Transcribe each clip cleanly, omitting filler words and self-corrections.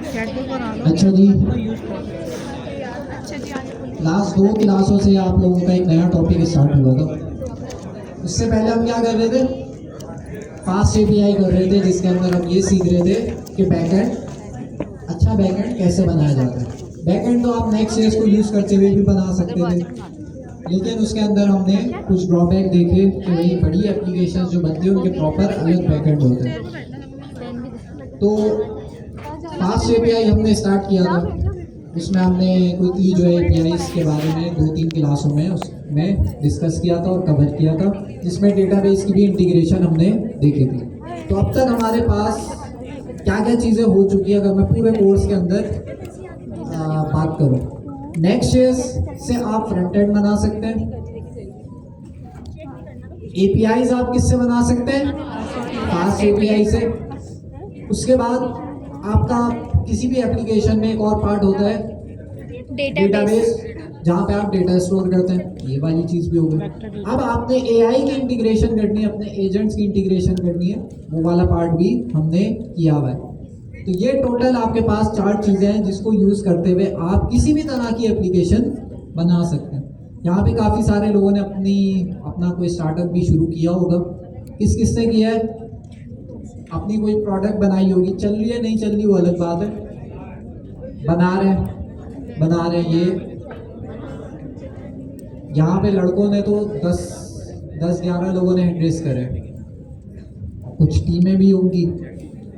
अच्छा जी, लास्ट 2 क्लासों से आप लोगों का एक नया टॉपिक स्टार्ट हुआ था। उससे पहले हम क्या कर रहे थे, फास्ट एपीआई कर रहे थे, जिसके अंदर हम ये सीख रहे थे कि बैकएंड, अच्छा बैकएंड कैसे बनाया जाता है। बैकएंड तो आप नेक्स्ट.जेएस को यूज़ करते हुए भी बना सकते थे, लेकिन उसके अंदर हमने कुछ ड्रॉबैक देखे कि भाई बड़ी एप्लीकेशन जो बनती है उनके प्रॉपर अलग बैकएंड होते हैं। तो फास्ट एपीआई हमने स्टार्ट किया था, उसमें हमने कोई जो एपीआईज के बारे में 2-3 क्लासों में उसमें डिस्कस किया था और कवर किया था, जिसमें डेटाबेस की भी इंटीग्रेशन हमने देखी थी। तो अब तक हमारे पास क्या क्या चीज़ें हो चुकी है, अगर मैं पूरे कोर्स के अंदर बात करूँ। नेक्स्ट.जेएस से आप फ्रंट एंड बना सकते हैं, एपीआईज आप किससे बना सकते हैं, फास्ट एपीआई से। उसके बाद आपका किसी भी एप्लीकेशन में एक और पार्ट होता है डेटाबेस, जहाँ पे आप डेटा स्टोर करते हैं, ये वाली चीज़ भी हो गई। अब आपने एआई की इंटीग्रेशन करनी है, अपने एजेंट्स की इंटीग्रेशन करनी है, वो वाला पार्ट भी हमने किया हुआ है। तो ये टोटल आपके पास 4 चीज़ें हैं जिसको यूज़ करते हुए आप किसी भी तरह की एप्लीकेशन बना सकते हैं। यहाँ पे काफ़ी सारे लोगों ने अपना कोई स्टार्टअप भी शुरू किया होगा। किस किस ने किया है, अपनी कोई प्रोडक्ट बनाई होगी, चल रही है नहीं चल रही वो अलग बात है, बना रहे ये। यहाँ पे लड़कों ने तो 10-11 लोगों ने हैंड रेस करे, कुछ टीमें भी होंगी,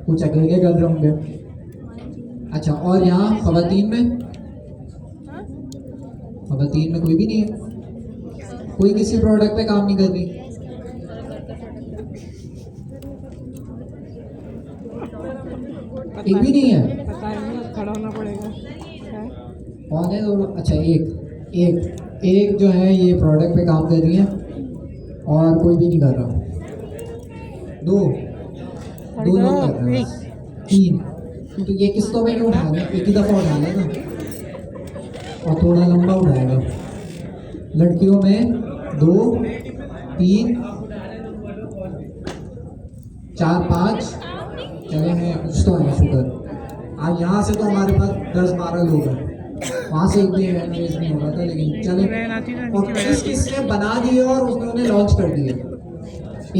कुछ अकेले कर रहे होंगे। अच्छा, और यहाँ खवातीन में कोई भी नहीं है, कोई किसी प्रोडक्ट पे काम नहीं कर रही। एक भी नहीं है, खड़ा होना पड़ेगा। कौन है दोनों? अच्छा, एक जो है ये प्रोडक्ट पे काम कर रही है और कोई भी नहीं कर रहा। दो लोग कर रहे हैं, 3। तो ये किस्तों में क्यों उठा रहे हैं, एक ही दफ़ा उठा लेना और थोड़ा लंबा उठाएगा। लड़कियों में 2, 3, 4, 5 चले हैं, कुछ तो है शुक्र। आज यहाँ से तो हमारे पास 10-12 लोग हैं, वहाँ से एक भी एंगेज नहीं हो रहा था, लेकिन चले। और किसने बना दिए और उन्होंने लॉन्च कर दिए।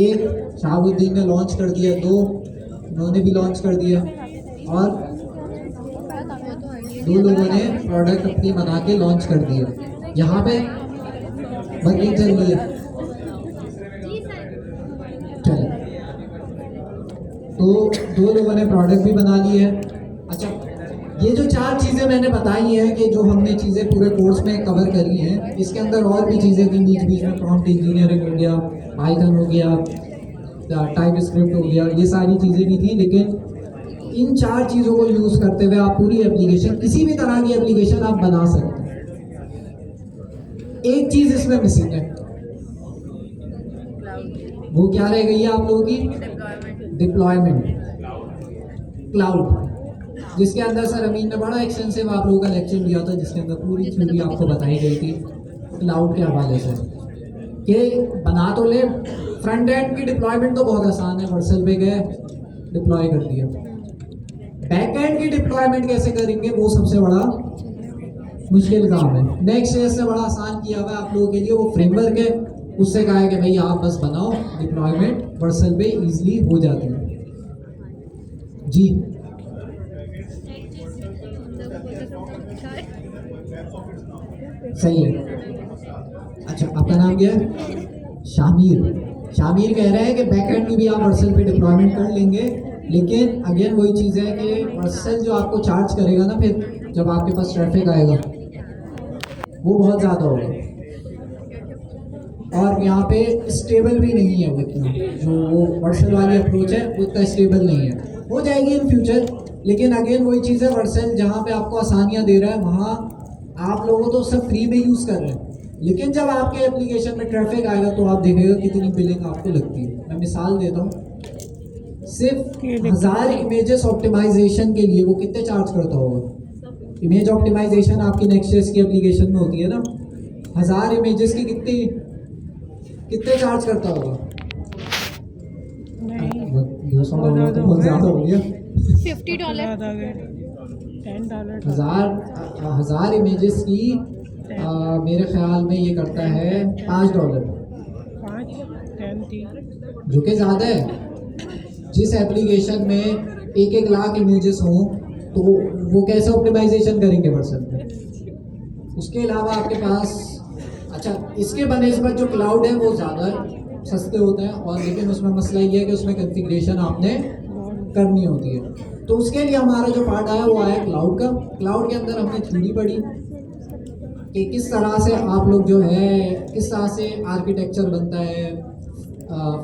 एक शहाबुद्दीन ने लॉन्च कर दिया, 2 उन्होंने भी लॉन्च कर दिया, और 2 लोगों ने प्रोडक्ट अपनी बना के लॉन्च कर दिया। यहाँ पे वर्किंग चल रही है। चले, तो 2 लोगों ने प्रोडक्ट भी बना लिए है। अच्छा, ये जो 4 चीज़ें मैंने बताई हैं कि जो हमने चीज़ें पूरे कोर्स में कवर करी हैं, इसके अंदर और भी चीज़ें थी बीच में, प्रॉम्प्ट इंजीनियरिंग हो गया, पाइथन हो गया, टाइपस्क्रिप्ट हो गया, ये सारी चीज़ें भी थी। लेकिन इन 4 चीज़ों को यूज़ करते हुए आप पूरी एप्लीकेशन, किसी भी तरह की एप्लीकेशन आप बना सकते हैं। एक चीज़ इसमें मिसिंग है, वो क्या रह गई है आप लोगों की? डिप्लॉयमेंट, क्लाउड, जिसके अंदर सर अमीन ने बड़ा एक्सटेंसिव आप लोगों का लेक्चर दिया था, जिसके अंदर पूरी थ्योरी आपको बताई गई थी क्लाउड के हवाले से कि बना तो ले। फ्रंट एंड की डिप्लॉयमेंट तो बहुत आसान है, व्हाट्सएप पे गए डिप्लॉय कर दिया। बैक एंड की डिप्लॉयमेंट कैसे करेंगे, वो सबसे बड़ा मुश्किल काम है। नेक्स्ट.जेएस से बड़ा आसान किया हुआ है आप लोगों के लिए, वो फ्रेमवर्क है, उससे कहा है कि भाई आप बस बनाओ, डिप्लॉयमेंट व्हाट्सएप पे इजीली हो जाती है। जी, सही है। अच्छा, आपका नाम क्या है? शामिर कह रहे हैं कि बैकएंड में भी आप व्हाट्सएप पे डिप्लॉयमेंट कर लेंगे, लेकिन अगेन वही चीज़ है कि व्हाट्सएप जो आपको चार्ज करेगा ना, फिर जब आपके पास ट्रैफिक आएगा वो बहुत ज़्यादा होगा, और यहाँ पे स्टेबल भी नहीं है वो इतना, जो वो व्हाट्सएप वाली अप्रोच है वो इतना स्टेबल नहीं है। हो जाएगी इन फ्यूचर, लेकिन अगेन वही चीज़ है, व्हाट्सएप जहाँ पे आपको आसानियाँ दे रहा है वहाँ आप लोगों तो सब फ्री में यूज़ कर रहे हैं, लेकिन जब आपके एप्लीकेशन में ट्रैफिक आएगा तो आप देखेगा कितनी बिलिंग आपको लगती है। मैं मिसाल देता हूँ, सिर्फ 1000 इमेजेस ऑप्टिमाइजेशन के लिए वो कितने चार्ज करता होगा? इमेज ऑप्टिमाइजेशन आपकी नेक्स्ट.जेएस की एप्लीकेशन में होती है ना, 1000 इमेजेस की कितने चार्ज करता होगा? नहीं, $200 तो बहुत ज़्यादा हो गया। $50 $10 1000 इमेजेस की मेरे ख्याल में ये करता है $5, 5 10 3 जो कि ज़्यादा है। जिस एप्लीकेशन में 1-1 लाख इमेजेस हों तो वो कैसे ऑप्टिमाइजेशन करेंगे व्हाट्सएप में। उसके अलावा आपके पास अच्छा इसके बनिस्बत जो क्लाउड है वो ज़्यादा सस्ते होते हैं, और लेकिन उसमें मसला ये है कि उसमें कॉन्फ़िगरेशन आपने करनी होती है। तो उसके लिए हमारा जो पार्ट आया वो आया क्लाउड का। क्लाउड के अंदर हमने थ्योरी पढ़ी कि किस तरह से आप लोग जो है किस तरह से आर्किटेक्चर बनता है,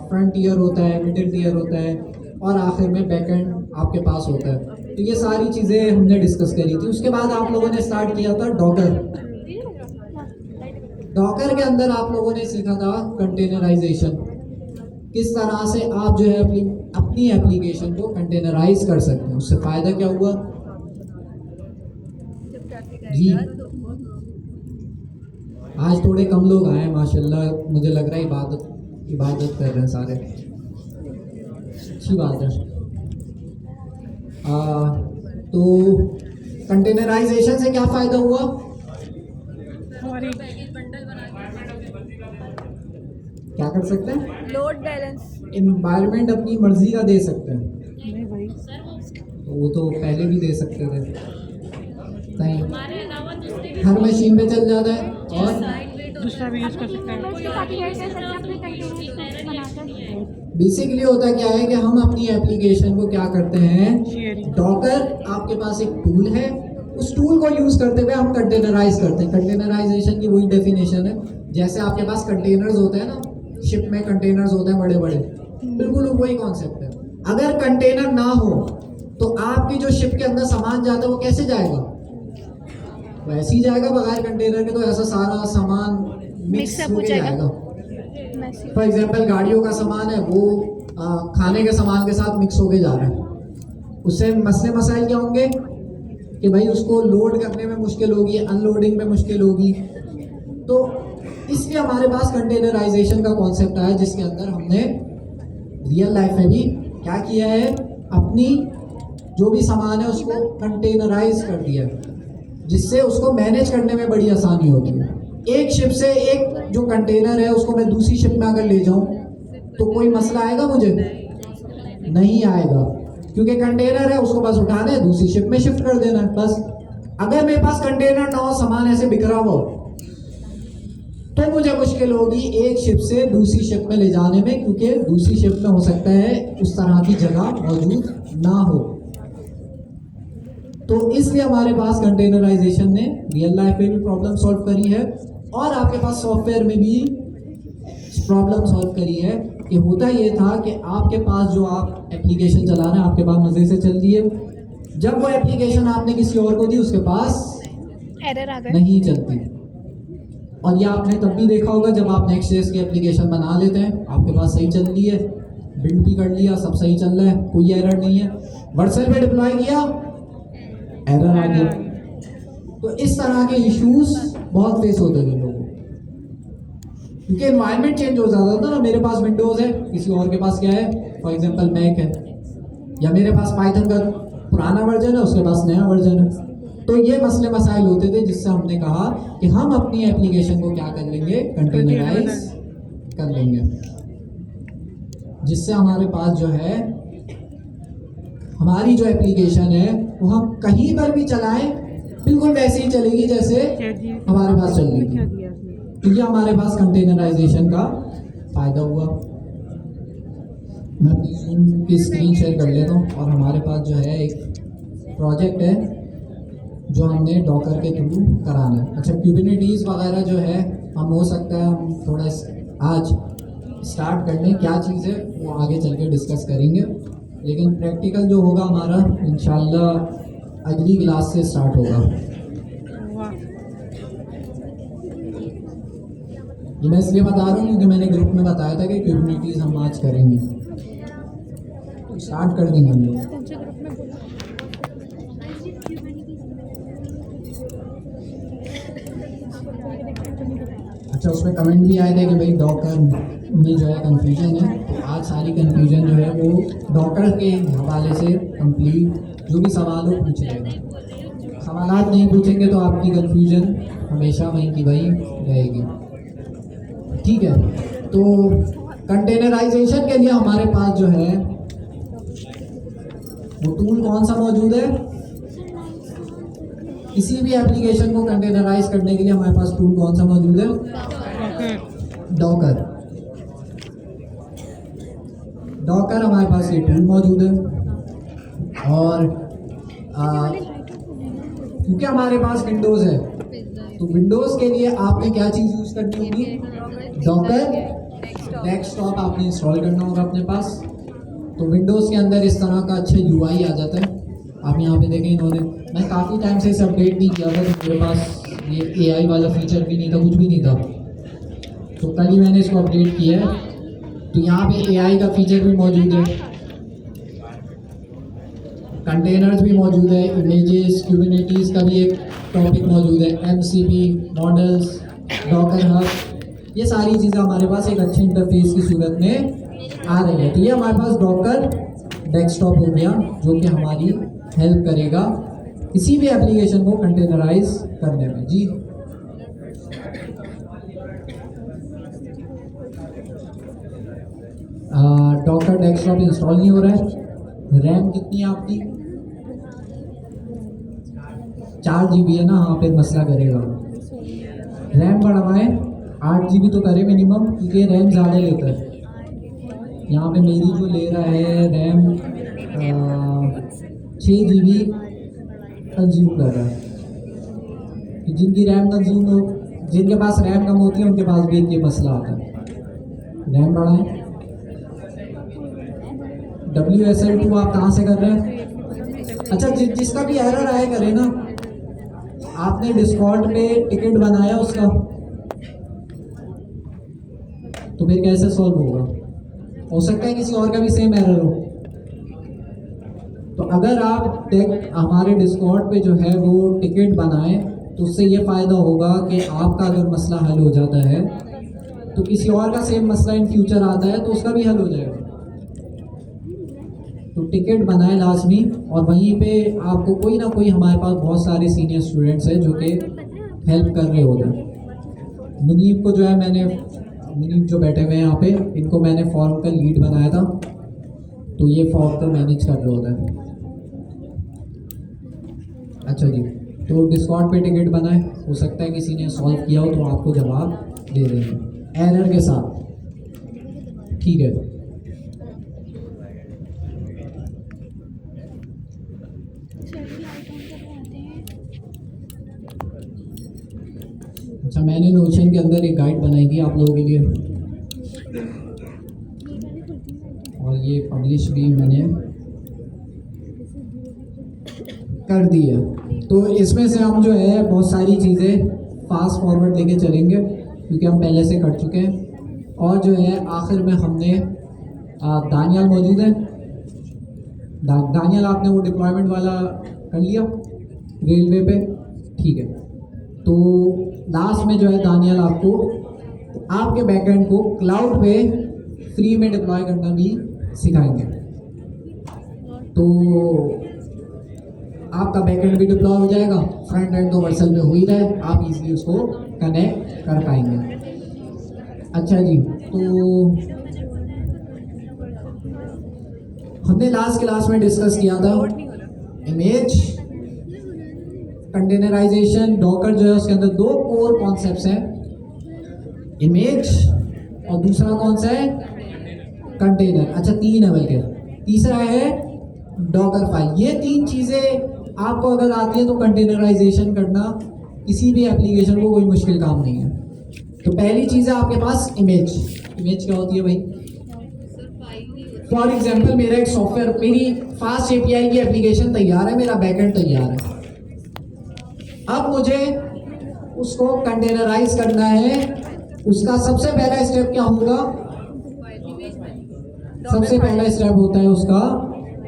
फ्रंट ईयर होता है, मिडिल ईयर होता है, और आखिर में बैकएंड आपके पास होता है। तो ये सारी चीज़ें हमने डिस्कस करी थी। उसके बाद आप लोगों ने स्टार्ट किया था डॉकर। डॉकर के अंदर आप लोगों ने सीखा था कंटेनराइजेशन, किस तरह से आप जो है अपनी एप्लीकेशन को कंटेनराइज कर सकते हैं। उससे फ़ायदा क्या हुआ जी। आज थोड़े कम लोग आए माशाल्लाह, मुझे लग रहा है इबादत कर रहे हैं सारे, अच्छी बात है। तो कंटेनराइजेशन से क्या फ़ायदा हुआ? हमारी क्या कर सकते हैं? लोड बैलेंस इन्वायरमेंट अपनी मर्जी का दे सकते हैं। नहीं भाई, तो वो तो पहले भी दे सकते थे, कहीं हर मशीन पे चल जाता है, और दूसरा भी यूज़ कर सकते हैं। बेसिकली होता क्या है कि हम अपनी एप्लीकेशन को क्या करते हैं, शेयरिंग डॉकर आपके पास एक टूल है, उस टूल को यूज करते हुए हम कंटेनराइज करते हैं। कंटेनराइजेशन की वही डेफिनेशन है, जैसे आपके पास कंटेनर्स होते हैं ना, शिप में कंटेनर्स होते हैं बड़े बड़े, बिल्कुल वही कॉन्सेप्ट है। अगर कंटेनर ना हो तो आपकी जो शिप के अंदर सामान जाता है वो कैसे जाएगा? वैसे ही जाएगा बगैर कंटेनर के, तो ऐसा सारा सामान मिक्स Mix up हो हो जाएगा। जाएगा। फॉर एग्जाम्पल गाड़ियों का सामान है वो खाने के सामान के साथ मिक्स होके जा रहा है, उससे मसले मसाइल क्या होंगे कि भाई उसको लोड करने में मुश्किल होगी, अनलोडिंग में मुश्किल होगी। तो इसलिए हमारे पास कंटेनराइजेशन का कॉन्सेप्ट आया, जिसके अंदर हमने रियल लाइफ में भी क्या किया है, अपनी जो भी सामान है उसको कंटेनराइज कर दिया है, जिससे उसको मैनेज करने में बड़ी आसानी होती है। एक शिप से एक जो कंटेनर है उसको मैं दूसरी शिप में अगर ले जाऊं तो कोई मसला आएगा मुझे? नहीं आएगा, क्योंकि कंटेनर है उसको बस उठाना है, दूसरी शिप में शिफ्ट कर देना है बस। अगर मेरे पास कंटेनर ना हो, सामान ऐसे बिखरा हो, तो मुझे मुश्किल होगी एक शिप से दूसरी शिप में ले जाने में, क्योंकि दूसरी शिप में हो सकता है उस तरह की जगह मौजूद ना हो। तो इसलिए हमारे पास कंटेनराइजेशन ने रियल लाइफ में भी प्रॉब्लम सॉल्व करी है, और आपके पास सॉफ्टवेयर में भी प्रॉब्लम सॉल्व करी है। कि होता ये था कि आपके पास जो आप एप्लीकेशन चला रहे हैं आपके पास मज़े से चल रही है, जब वो एप्लीकेशन आपने किसी और को दी उसके पास एरर आ गए। नहीं चलती। और ये आपने तब भी देखा होगा जब आप नेक्स्ट.जेएस की एप्लीकेशन बना लेते हैं, आपके पास सही चल रही है, बिल्ड भी कर लिया, सब सही चल रहा है, कोई एरर नहीं है, व्हाट्सएप पे डिप्लॉय किया, एरर आ गया। तो इस तरह के इश्यूज बहुत फेस होते थे लोगों को, क्योंकि एनवायरनमेंट चेंज हो जाता था ना। मेरे पास विंडोज़ है, किसी और के पास क्या है, फॉर एग्जांपल मैक है, या मेरे पास पाइथन का पुराना वर्जन है, उसके पास नया वर्जन है। तो ये मसले मसाइल होते थे, जिससे हमने कहा कि हम अपनी एप्लीकेशन को क्या कर लेंगे, कंटेनराइज कर लेंगे, जिससे हमारे पास जो है हमारी जो एप्लीकेशन है वो हम कहीं पर भी चलाएं बिल्कुल वैसे ही चलेगी जैसे हमारे पास चल रही थी। तो ये हमारे पास कंटेनराइजेशन का फ़ायदा हुआ। मैं अपनी Zoom की स्क्रीन शेयर कर लेता हूँ, और हमारे पास जो है एक प्रोजेक्ट है जो हमने डॉकर के थ्रू कराना है। अच्छा, क्यूबरनेटीज वगैरह जो है हम हो सकता है हम थोड़ा आज स्टार्ट कर लें, क्या चीज़ है वो आगे चल के डिस्कस करेंगे, लेकिन प्रैक्टिकल जो होगा हमारा इंशाल्लाह अगली क्लास से स्टार्ट होगा। ये मैं इसलिए बता रहा हूँ क्योंकि मैंने ग्रुप में बताया था कि क्यूबरनेटीज हम आज करेंगे, तो स्टार्ट कर देंगे हम लोग। अच्छा, उसमें कमेंट भी आए थे कि भाई डॉकर में जो है कंफ्यूजन है, तो आज सारी कंफ्यूजन जो है वो डॉकर के हवाले से कंप्लीट जो भी सवाल हो पूछ लेगा। सवालात नहीं पूछेंगे तो आपकी कंफ्यूजन हमेशा वहीं की वहीं रहेगी। ठीक है, तो कंटेनराइजेशन के लिए हमारे पास जो है वो टूल कौन सा मौजूद है? किसी भी एप्लीकेशन को कंटेनराइज करने के लिए हमारे पास टूल कौन सा मौजूद है? डॉकर। डॉकर हमारे पास ये टूल मौजूद है। और क्योंकि हमारे पास विंडोज़ है तो विंडोज़ के लिए आपने क्या चीज़ यूज़ करनी होगी? डॉकर डेस्कटॉप आपने इंस्टॉल करना होगा अपने पास। तो विंडोज़ के अंदर इस तरह का अच्छा UI आ जाता है। आप यहाँ पे देखें, इन्होंने, मैं काफ़ी टाइम से इसे अपडेट नहीं किया था तो मेरे पास ये AI वाला फीचर भी नहीं था, कुछ भी नहीं था, तो कल ही मैंने इसको अपडेट किया है। तो यहाँ पे AI का फीचर भी मौजूद है, कंटेनर्स भी मौजूद है, इमेजेस क्यूबरनेटीज का भी एक टॉपिक मौजूद है, MCP मॉडल्स, डॉकर हब, ये सारी चीज़ें हमारे पास एक अच्छे इंटरफेस की सूरत में आ रही है। तो ये हमारे पास डॉकर डेस्कटॉप हो गया जो कि हमारी हेल्प करेगा किसी भी एप्लीकेशन को कंटेनराइज करने में। जी डॉकर डेस्कटॉप इंस्टॉल नहीं हो रहा है। रैम कितनी है आपकी? 4 GB है ना? हाँ, फिर मसला करेगा। रैम बढ़वाएं, 8 GB तो करे मिनिमम, क्योंकि रैम ज़्यादा लेता है। यहाँ पे मेरी जो ले रहा है रैम 6 GB कंज्यूम कर रहा है। जिनकी रैम कंज्यूम हो, जिनके पास रैम कम होती है उनके पास भी ये मसला आता है। रैम बढ़ाएं। WSL2 आप कहाँ से कर रहे हैं? अच्छा, जिसका भी एरर आया करे ना, आपने डिस्कॉर्ड पे टिकट बनाया उसका, तो फिर कैसे सॉल्व होगा? हो सकता है किसी और का भी सेम एरर हो। तो अगर आप हमारे डिस्कॉर्ड पे जो है वो टिकट बनाएं तो उससे ये फ़ायदा होगा कि आपका अगर मसला हल हो जाता है तो किसी और का सेम मसला इन फ्यूचर आता है तो उसका भी हल हो जाएगा। तो टिकट बनाए लाजमी, और वहीं पे आपको कोई ना कोई, हमारे पास बहुत सारे सीनियर स्टूडेंट्स हैं जो कि हेल्प कर रहे होते हैं। मुनीब को जो है मैंने, मुनीब जो बैठे हुए हैं यहाँ पे, इनको मैंने फॉर्म का लीड बनाया था, तो ये फॉर्म को मैनेज कर रहे होते हैं। अच्छा जी, तो डिस्कॉर्ड पे टिकट बनाए, हो सकता है किसी ने सॉल्व किया हो तो आपको जवाब दे देंगे एरर के साथ। ठीक है, अच्छा, मैंने नोशन के अंदर एक गाइड बनाई थी आप लोगों के लिए, और ये पब्लिश भी मैंने कर दी है। तो इसमें से हम जो है बहुत सारी चीज़ें फास्ट फॉरवर्ड लेके चलेंगे क्योंकि हम पहले से कर चुके हैं। और जो है आखिर में हमने दानियाल मौजूद है। दानियाल, आपने वो डिप्लॉयमेंट वाला कर लिया रेलवे पे? ठीक है, तो लास्ट में जो है दानियाल आपको आपके बैकएंड को क्लाउड पे फ्री में डिप्लॉय करना भी सिखाएंगे। तो आपका बैकएंड भी डिप्लॉय हो जाएगा, फ्रंट एंड तो वर्सल में हो ही रहा है, आप इजीली उसको कनेक्ट कर पाएंगे। अच्छा जी, तो हमने लास्ट क्लास में डिस्कस किया था इमेज कंटेनराइजेशन। डॉकर जो है उसके अंदर 2 कोर कॉन्सेप्ट्स हैं, इमेज और दूसरा कौन सा है? कंटेनर। अच्छा, 3 है बल्कि, तीसरा है डॉकर फाइल। ये 3 चीज़ें आपको अगर आती है तो कंटेनराइजेशन करना किसी भी एप्लीकेशन को कोई मुश्किल काम नहीं है। तो पहली चीज़ है आपके पास इमेज। इमेज क्या होती है भाई? फॉर एग्जाम्पल, मेरा एक सॉफ्टवेयर, मेरी फास्ट API की एप्लीकेशन तैयार है, मेरा बैकएंड तैयार है। अब मुझे उसको कंटेनराइज करना है। उसका सबसे पहला स्टेप क्या होगा? सबसे पहला स्टेप होता है उसका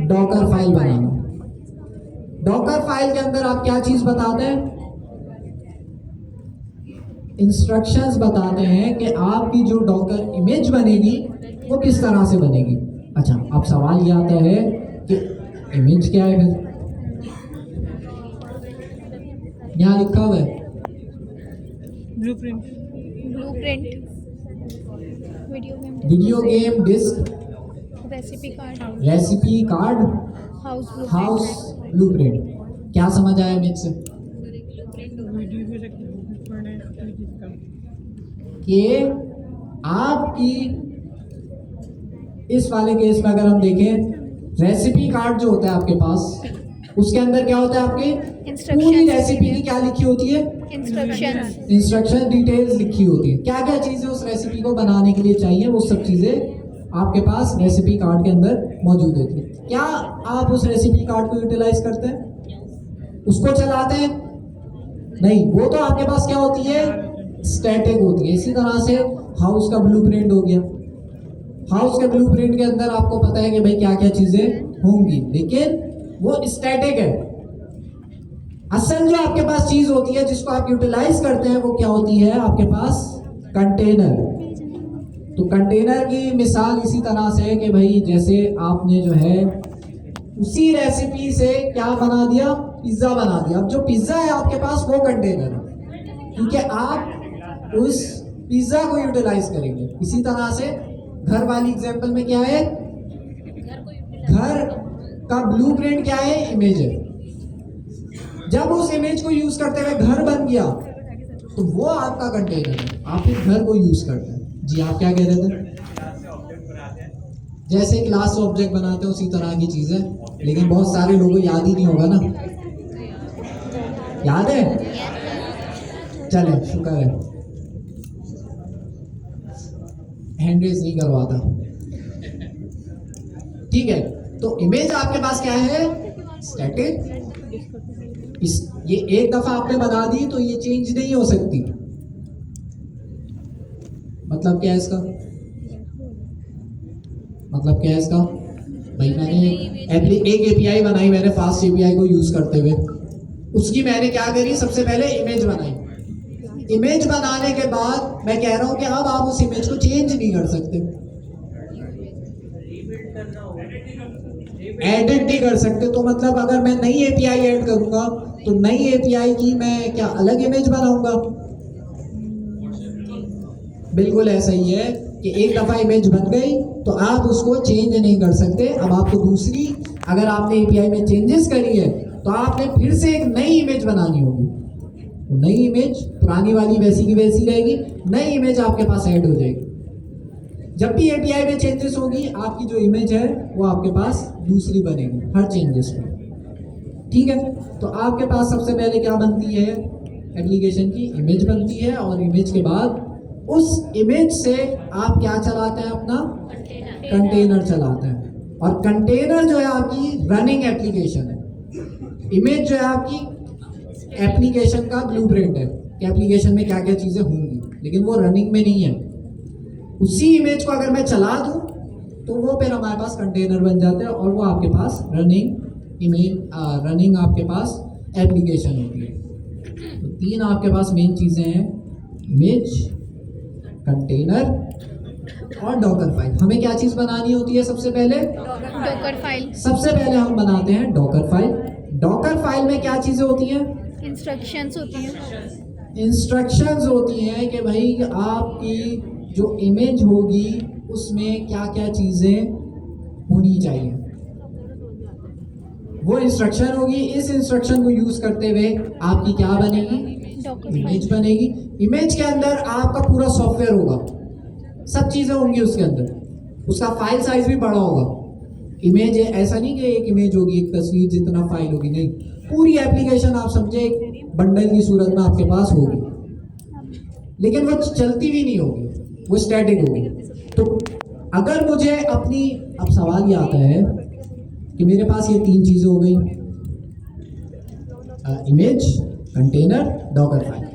डॉकर फाइल बनाना। डॉकर फाइल के अंदर आप क्या चीज बताते हैं? इंस्ट्रक्शंस बताते हैं कि आपकी जो डॉकर इमेज बनेगी वो किस तरह से बनेगी। अच्छा, अब सवाल ये आता है कि इमेज क्या है फिर? यहाँ लिखा हुआ है blueprint blueprint, video game disc, recipe card, recipe card, house house blueprint. क्या समझ आया इमेज से? वीडियो भी पढ़ना है कोई चीज़ का। कि आपकी इस वाले केस में अगर हम देखें, रेसिपी कार्ड जो होता है आपके पास, उसके अंदर क्या होता है? आपके Instructions पूरी रेसिपी की क्या लिखी होती है? इंस्ट्रक्शंस, इंस्ट्रक्शन डिटेल्स लिखी होती है। क्या क्या चीजें उस रेसिपी को बनाने के लिए चाहिए, वो सब चीजें आपके पास रेसिपी कार्ड के अंदर मौजूद होती है। क्या आप उस रेसिपी कार्ड को यूटिलाइज करते हैं? उसको चलाते हैं? नहीं, वो तो आपके पास क्या होती है? स्टैटिक होती है। इसी तरह से हाउस का ब्लूप्रिंट हो गया। हाउस के ब्लूप्रिंट के अंदर आपको पता है कि भाई क्या क्या चीजें होंगी, लेकिन वो स्टैटिक है। असल जो आपके पास चीज होती है जिसको आप यूटिलाइज करते हैं, वो क्या होती है आपके पास? कंटेनर। तो कंटेनर की मिसाल इसी तरह से है कि भाई जैसे आपने जो है उसी रेसिपी से क्या बना दिया? पिज्जा बना दिया। अब जो पिज्जा है आपके पास वो कंटेनर है, क्योंकि आप उस पिज्जा को यूटिलाइज करेंगे। इसी तरह से घर वाली एग्जांपल में क्या है? घर का ब्लूप्रिंट क्या है? इमेज है। जब उस इमेज को यूज करते हुए घर बन गया तो वो आपका कंटेनर है, आप इस घर को यूज करते हैं। जी आप क्या कह रहे थे? जैसे क्लास ऑब्जेक्ट बनाते हैं उसी तरह की चीज है, लेकिन बहुत सारे लोगों को याद ही नहीं होगा ना। याद है? चले, शुक्र है, हैंड रेज नहीं करवाता। ठीक है, तो इमेज आपके पास क्या है? स्टैटिक। ये एक दफा आपने बना दी तो ये चेंज नहीं हो सकती। मतलब क्या है इसका? मतलब क्या है इसका? भाई मैंने एक एपीआई बनाई, मैंने फास्ट एपीआई को यूज करते हुए, उसकी मैंने क्या करी? सबसे पहले इमेज बनाई। इमेज बनाने के बाद मैं कह रहा हूं कि अब आप उस इमेज को चेंज नहीं कर सकते, एडिट नहीं कर सकते। तो मतलब अगर मैं नई एपीआई ऐड करूंगा तो नई एपीआई की मैं क्या अलग इमेज बनाऊंगा? बिल्कुल ऐसा ही है कि एक दफा इमेज बन गई तो आप उसको चेंज नहीं कर सकते। अब आपको दूसरी, अगर आपने एपीआई में चेंजेस करी है तो आपने फिर से एक नई इमेज बनानी होगी। तो नई इमेज, पुरानी वाली वैसी की वैसी रहेगी, नई इमेज आपके पास ऐड हो जाएगी। जब भी एपीआई में चेंजेस होगी, आपकी जो इमेज है वो आपके पास दूसरी बनेगी हर चेंजेस में। ठीक है, तो आपके पास सबसे पहले क्या बनती है? एप्लीकेशन की इमेज बनती है, और इमेज के बाद उस इमेज से आप क्या चलाते हैं? अपना कंटेनर चलाते हैं। और कंटेनर जो है आपकी रनिंग एप्लीकेशन है। इमेज जो है आपकी एप्लीकेशन का ब्लूप्रिंट है कि एप्लीकेशन में क्या क्या चीज़ें होंगी, लेकिन वो रनिंग में नहीं है। उसी इमेज को अगर मैं चला दूं तो वो फिर हमारे पास कंटेनर बन जाता है, और वो आपके पास रनिंग इमेज, रनिंग आपके पास एप्लीकेशन होती है। तो तीन आपके पास मेन चीज़ें हैं: इमेज, कंटेनर और डॉकर फाइल। हमें क्या चीज़ बनानी होती है? सबसे पहले डॉकर फाइल। सबसे पहले हम बनाते हैं डॉकर फाइल। डॉकर फाइल में क्या चीज़ें होती हैं? इंस्ट्रक्शंस होती हैं। इंस्ट्रक्शंस होती हैं कि भाई आपकी जो इमेज होगी उसमें क्या क्या चीज़ें होनी चाहिए, वो इंस्ट्रक्शन होगी। इस इंस्ट्रक्शन को यूज करते हुए आपकी क्या बनेगी? इमेज बनेगी। इमेज के अंदर आपका पूरा सॉफ्टवेयर होगा, सब चीज़ें होंगी उसके अंदर, उसका फाइल साइज भी बड़ा होगा। इमेज है, ऐसा नहीं कि एक इमेज होगी, एक तस्वीर जितना फाइल होगी, नहीं, पूरी एप्लीकेशन आप समझे एक बंडल की सूरत में आपके पास होगी, लेकिन वो चलती भी नहीं होगी, वो स्टैटिक होगी। तो अगर मुझे अपनी, अब सवाल ये आता है कि मेरे पास ये तीन चीज़ें हो गई, इमेज, कंटेनर, डॉकर फाइल।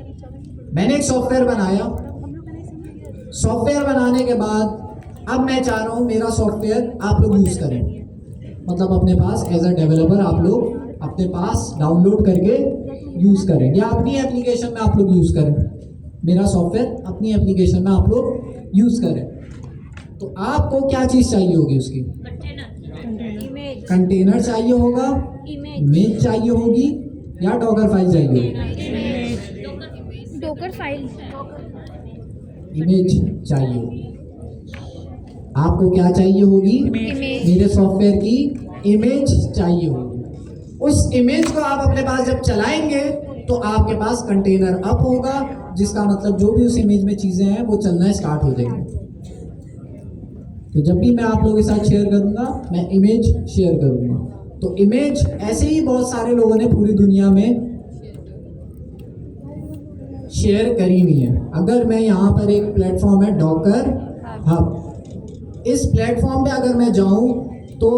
मैंने एक सॉफ्टवेयर बनाया। सॉफ्टवेयर बनाने के बाद अब मैं चाह रहा हूँ मेरा सॉफ्टवेयर आप लोग यूज़ करें, मतलब अपने पास एज अ डेवलपर आप लोग अपने पास डाउनलोड करके यूज़ करें, या अपनी एप्लीकेशन में आप लोग यूज़ करें। मेरा सॉफ्टवेयर अपनी एप्लीकेशन में आप लोग यूज़ करें। तो आपको क्या चीज़ चाहिए होगी? उसकी कंटेनर चाहिए होगा, इमेज चाहिए होगी, या डॉकर फाइल चाहिए होगी? फाइल इमेज चाहिए होगी। आपको क्या चाहिए होगी? इमेज मेरे सॉफ्टवेयर की इमेज चाहिए होगी। उस इमेज को आप अपने पास जब चलाएंगे तो आपके पास कंटेनर अप होगा, जिसका मतलब जो भी उस इमेज में चीजें हैं वो चलना स्टार्ट हो जाएंगी। तो जब भी मैं आप लोगों के साथ शेयर करूंगा, मैं इमेज शेयर करूंगा। तो इमेज ऐसे ही बहुत सारे लोगों ने पूरी दुनिया में शेयर करी हुई है। अगर मैं यहाँ पर एक प्लेटफॉर्म है डॉकर हब, इस प्लेटफॉर्म पे अगर मैं जाऊँ तो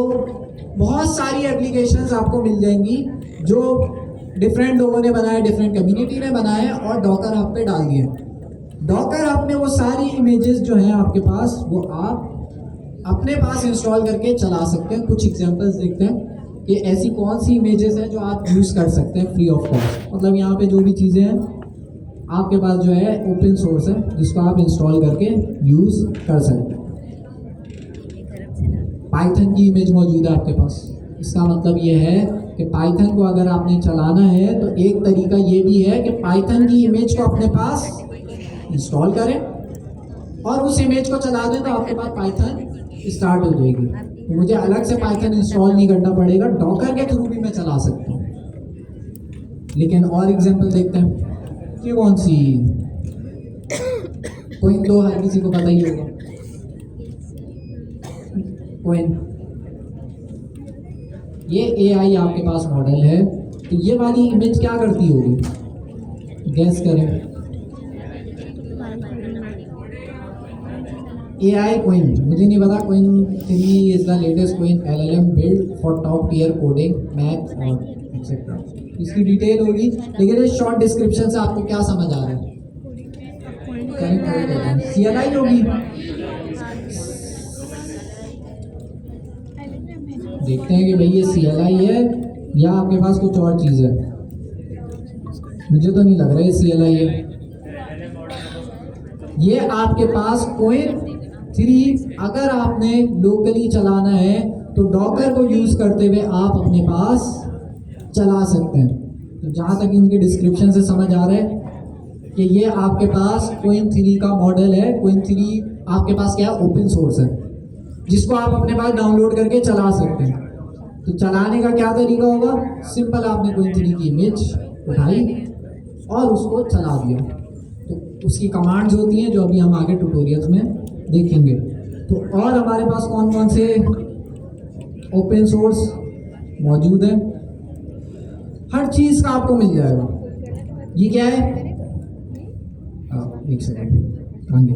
बहुत सारी एप्लीकेशंस आपको मिल जाएंगी जो डिफरेंट लोगों ने बनाए, डिफरेंट कम्युनिटी ने बनाए और डॉकर हब पे डाल दिए। डॉकर हब में वो सारी इमेजेस जो हैं आपके पास, वो आप अपने पास इंस्टॉल करके चला सकते हैं। कुछ एग्जांपल्स देखते हैं कि ऐसी कौन सी इमेजेस हैं जो आप यूज़ कर सकते हैं फ्री ऑफ कॉस्ट। मतलब यहाँ पे जो भी चीज़ें हैं आपके पास जो है ओपन सोर्स है, जिसको आप इंस्टॉल करके यूज़ कर सकते हैं। पाइथन की इमेज मौजूद है आपके पास। इसका मतलब ये है कि पाइथन को अगर आपने चलाना है तो एक तरीका ये भी है कि पाइथन की इमेज को अपने पास इंस्टॉल करें और उस इमेज को चला दें तो आपके पास पाइथन स्टार्ट हो जाएगी। तो मुझे अलग से पाइथन इंस्टॉल नहीं करना पड़ेगा, डॉकर के थ्रू भी मैं चला सकता हूँ। लेकिन और एग्जांपल देखते हैं कि कौन सी कोइन, तो हर किसी को पता ही होगा कोइन। ये एआई आपके पास मॉडल है, तो ये वाली इमेज क्या करती होगी? गैस करें। एआई कोइन, मुझे नहीं पता। Qwen 3 is the latest Qwen LLM built for top tier coding, math और एक्सेट्रा। इसकी डिटेल होगी, लेकिन इस शॉर्ट डिस्क्रिप्शन से आपको क्या समझ आ रहा है? CLI होगी। देखते हैं कि भाई ये CLI है या आपके पास कुछ और चीज़ है। मुझे तो नहीं लग रहा है CLI है। ये आपके पास कोइन 3 अगर आपने लोकली चलाना है तो डॉकर को यूज़ करते हुए आप अपने पास चला सकते हैं। तो जहाँ तक इनके डिस्क्रिप्शन से समझ आ रहा है कि ये आपके पास कोइन 3 का मॉडल है। कोइन 3 आपके पास क्या है? ओपन सोर्स है, जिसको आप अपने पास डाउनलोड करके चला सकते हैं। तो चलाने का क्या तरीका होगा? सिंपल, आपने कोइन 3 की इमेज उठाई और उसको चला दिया। तो उसकी कमांड्स होती हैं जो अभी हम आगे ट्यूटोरियल्स में देखेंगे। तो और हमारे पास कौन कौन से ओपन सोर्स मौजूद है? हर चीज़ का आपको मिल जाएगा। ये क्या है? एक सेकंड, आगे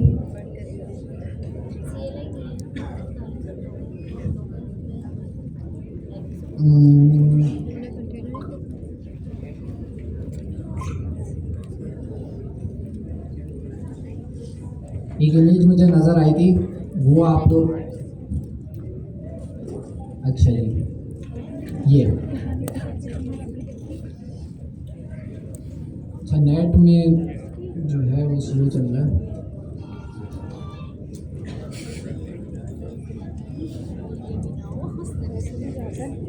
एक इमेज मुझे नज़र आई थी, वो आप लोग, अच्छा ये अच्छा नेट में जो है वो स्लो चल रहा है।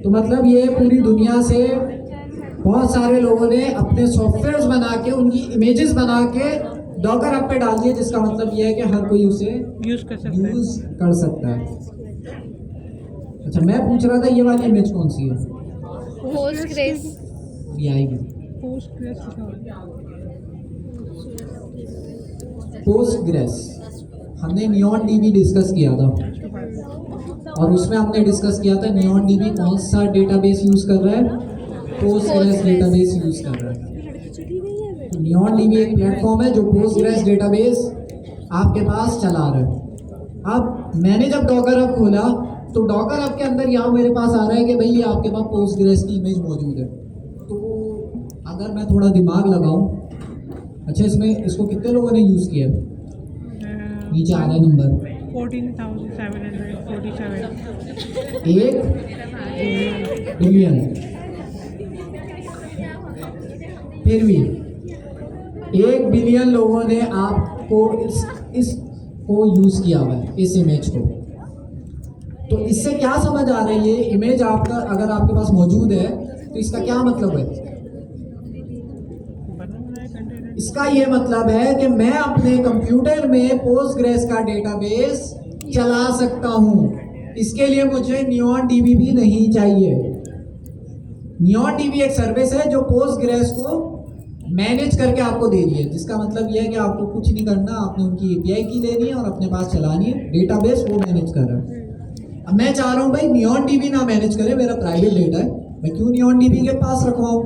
तो मतलब ये पूरी दुनिया से बहुत सारे लोगों ने अपने सॉफ्टवेयर्स बना के, उनकी इमेजेस बना के डॉकर हब पे डाल दिए, जिसका मतलब ये है कि हर कोई उसे यूज कर सकता है। अच्छा, मैं पूछ रहा था ये वाली इमेज कौन सी है? पोस्टग्रेस ये आएगी पोस्टग्रेस। हमने नियॉन डीबी डिस्कस किया था और उसमें हमने डिस्कस किया था नियॉन डीबी कौन सा डेटाबेस यूज कर रहा है? पोस्टग्रेस डेटाबेस यूज कर रहा है। नियॉन डीबी एक प्लेटफॉर्म है जो पोस्टग्रेस डेटाबेस आपके पास चला रहा है। अब मैंने जब डॉकर हब खोला तो डॉकर हब के अंदर यहाँ मेरे पास आ रहा है कि भाई ये आपके पास पोस्टग्रेस की इमेज मौजूद है। तो अगर मैं थोड़ा दिमाग लगाऊं, अच्छा इसमें इसको कितने लोगों ने यूज़ किया? नीचे आ रहा है नंबर 14,747। 1 बिलियन। फिर भी 1 बिलियन लोगों ने आपको इसको यूज़ किया हुआ है, इस इमेज को। तो इससे क्या समझ आ रहा है? ये इमेज आपका अगर आपके पास मौजूद है तो इसका क्या मतलब है? इसका ये मतलब है कि मैं अपने कंप्यूटर में पोस्टग्रेस का डेटाबेस चला सकता हूं। इसके लिए मुझे नियॉन डीबी भी नहीं चाहिए। नियॉन डीबी एक सर्विस है जो पोस्टग्रेस को मैनेज करके आपको दे रही है, जिसका मतलब यह है कि आपको कुछ नहीं करना, आपने उनकी एपीआई की लेनी है और अपने पास चलानी है, डेटाबेस वो मैनेज कर रहा है। अब मैं चाह रहा हूँ भाई नियॉन डीबी ना मैनेज करे, मेरा प्राइवेट डेटा है, मैं क्यों नियॉन डीबी के पास रखवाऊँ।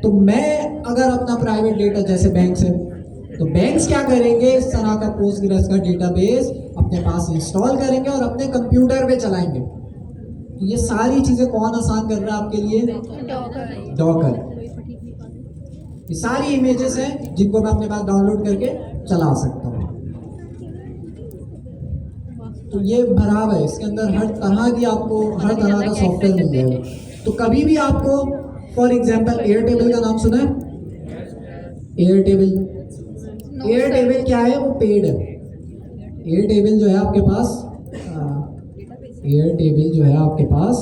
तो मैं अगर अपना प्राइवेट डेटा जैसे बैंक से, तो बैंक्स क्या करेंगे, इस तरह का पोस्टग्रेस का डेटाबेस अपने पास इंस्टॉल करेंगे और अपने कंप्यूटर पे चलाएंगे। तो ये सारी चीजें कौन आसान कर रहा है आपके लिए? डॉकर। ये सारी इमेजेस हैं जिनको मैं अपने पास डाउनलोड करके चला सकता हूँ। तो ये भराव है, इसके अंदर हर तरह की आपको हर तरह का सॉफ्टवेयर मिल जाएगा। तो कभी भी आपको फॉर एग्जांपल एयरटेबल का नाम सुना है? एयरटेबल एयरटेबल क्या है? वो पेड है। एयरटेबल जो है आपके पास, एयरटेबल जो है आपके पास,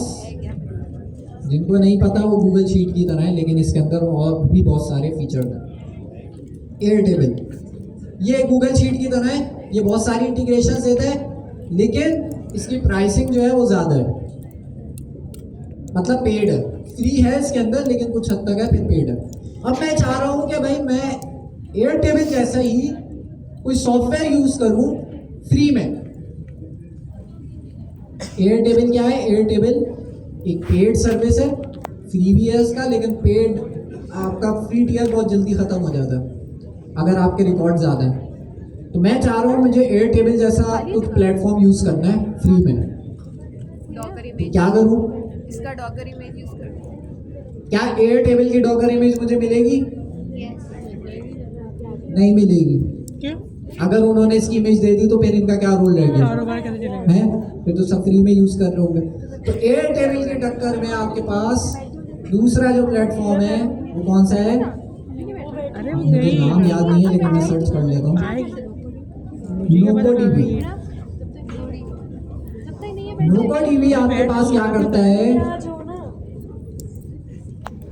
जिनको नहीं पता वो गूगल शीट की तरह है, लेकिन इसके अंदर और भी बहुत सारे फीचर हैं। एयरटेबल ये गूगल शीट की तरह है, ये बहुत सारी इंटीग्रेशन देता है, लेकिन इसकी प्राइसिंग जो है वो ज़्यादा है, मतलब पेड है। फ्री है इसके अंदर लेकिन कुछ हद तक है, फिर पेड है। अब मैं चाह रहा हूँ कि भाई मैं एयरटेबल जैसा ही कोई सॉफ्टवेयर यूज़ करूँ फ्री में। एयरटेबल क्या है? एयरटेबल एक पेड सर्विस है, फ्री भी है इसका, लेकिन पेड आपका फ्री टियर बहुत जल्दी ख़त्म हो जाता है अगर आपके रिकॉर्ड ज़्यादा हैं। तो मैं चाह रहा हूँ मुझे एयरटेबल जैसा कुछ प्लेटफॉर्म यूज़ करना है फ्री में। तो क्या करूँ? इसका डॉकर इमेज यूज कर। क्या एयरटेबल की डॉकर इमेज मुझे मिलेगी? नहीं मिलेगी। क्यों? अगर उन्होंने इसकी इमेज दे दी तो फिर इनका क्या रोल रह गया? कारोबार कैसे चलेगा? है, फिर तो सब फ्री में यूज कर रहे होंगे। तो एयरटेल की टक्कर में आपके पास दूसरा जो प्लेटफॉर्म है वो कौन सा है? अरे वो मुझे गई नाम याद नहीं है लेकिन मैं सर्च कर लेता हूँ। नोको टीवी। नोको टीवी आपके पास क्या करता है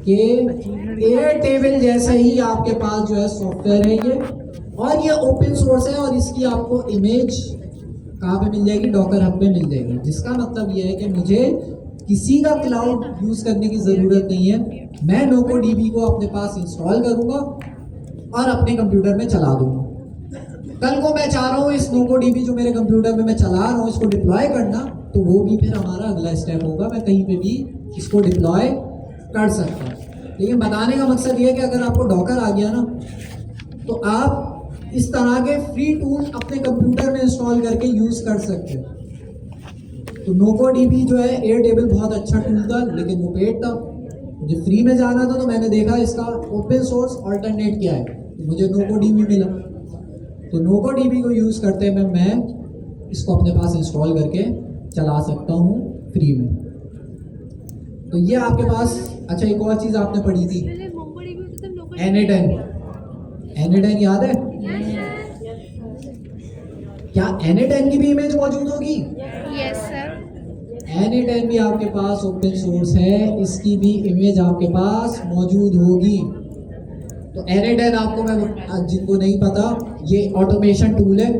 कि एयरटेल जैसा ही आपके पास जो है सॉफ्टवेयर है ये, और ये ओपन सोर्स है, और इसकी आपको इमेज कहाँ पे मिल जाएगी? डॉकर हब पे मिल जाएगी। जिसका मतलब ये है कि मुझे किसी का क्लाउड यूज करने की जरूरत नहीं है। मैं नोको डीबी को अपने पास इंस्टॉल करूंगा और अपने कंप्यूटर में चला दूंगा। कल को मैं चाह रहा हूँ इस नोको डीबी जो मेरे कंप्यूटर में मैं चला रहा हूँ इसको डिप्लॉय करना, तो वो भी फिर हमारा अगला स्टेप होगा। मैं कहीं पे भी इसको डिप्लॉय कर सकता हूँ। लेकिन बताने का मकसद ये है कि अगर आपको डॉकर आ गया ना, तो आप इस तरह के फ्री टूल अपने कंप्यूटर में इंस्टॉल करके यूज़ कर सकते हैं। तो नोको डीबी जो है एयरटेबल बहुत अच्छा टूल था, लेकिन वो पेड था। मुझे फ्री में जाना था तो मैंने देखा इसका ओपन सोर्स अल्टरनेट क्या है, तो मुझे नोको डीबी मिला। तो नोको डीबी को यूज़ करते हुए मैं इसको अपने पास इंस्टॉल करके चला सकता हूँ फ्री में। तो ये आपके पास। अच्छा, एक और चीज़ आपने पढ़ी थी, एनेडेन। एनेडेन याद है? क्या एनेडेन की भी इमेज मौजूद होगी? Yes sir. एनेडेन भी आपके पास ओपन सोर्स है, इसकी भी इमेज आपके पास मौजूद होगी। तो एनेडेन आपको, मैं जिनको नहीं पता, ये ऑटोमेशन टूल है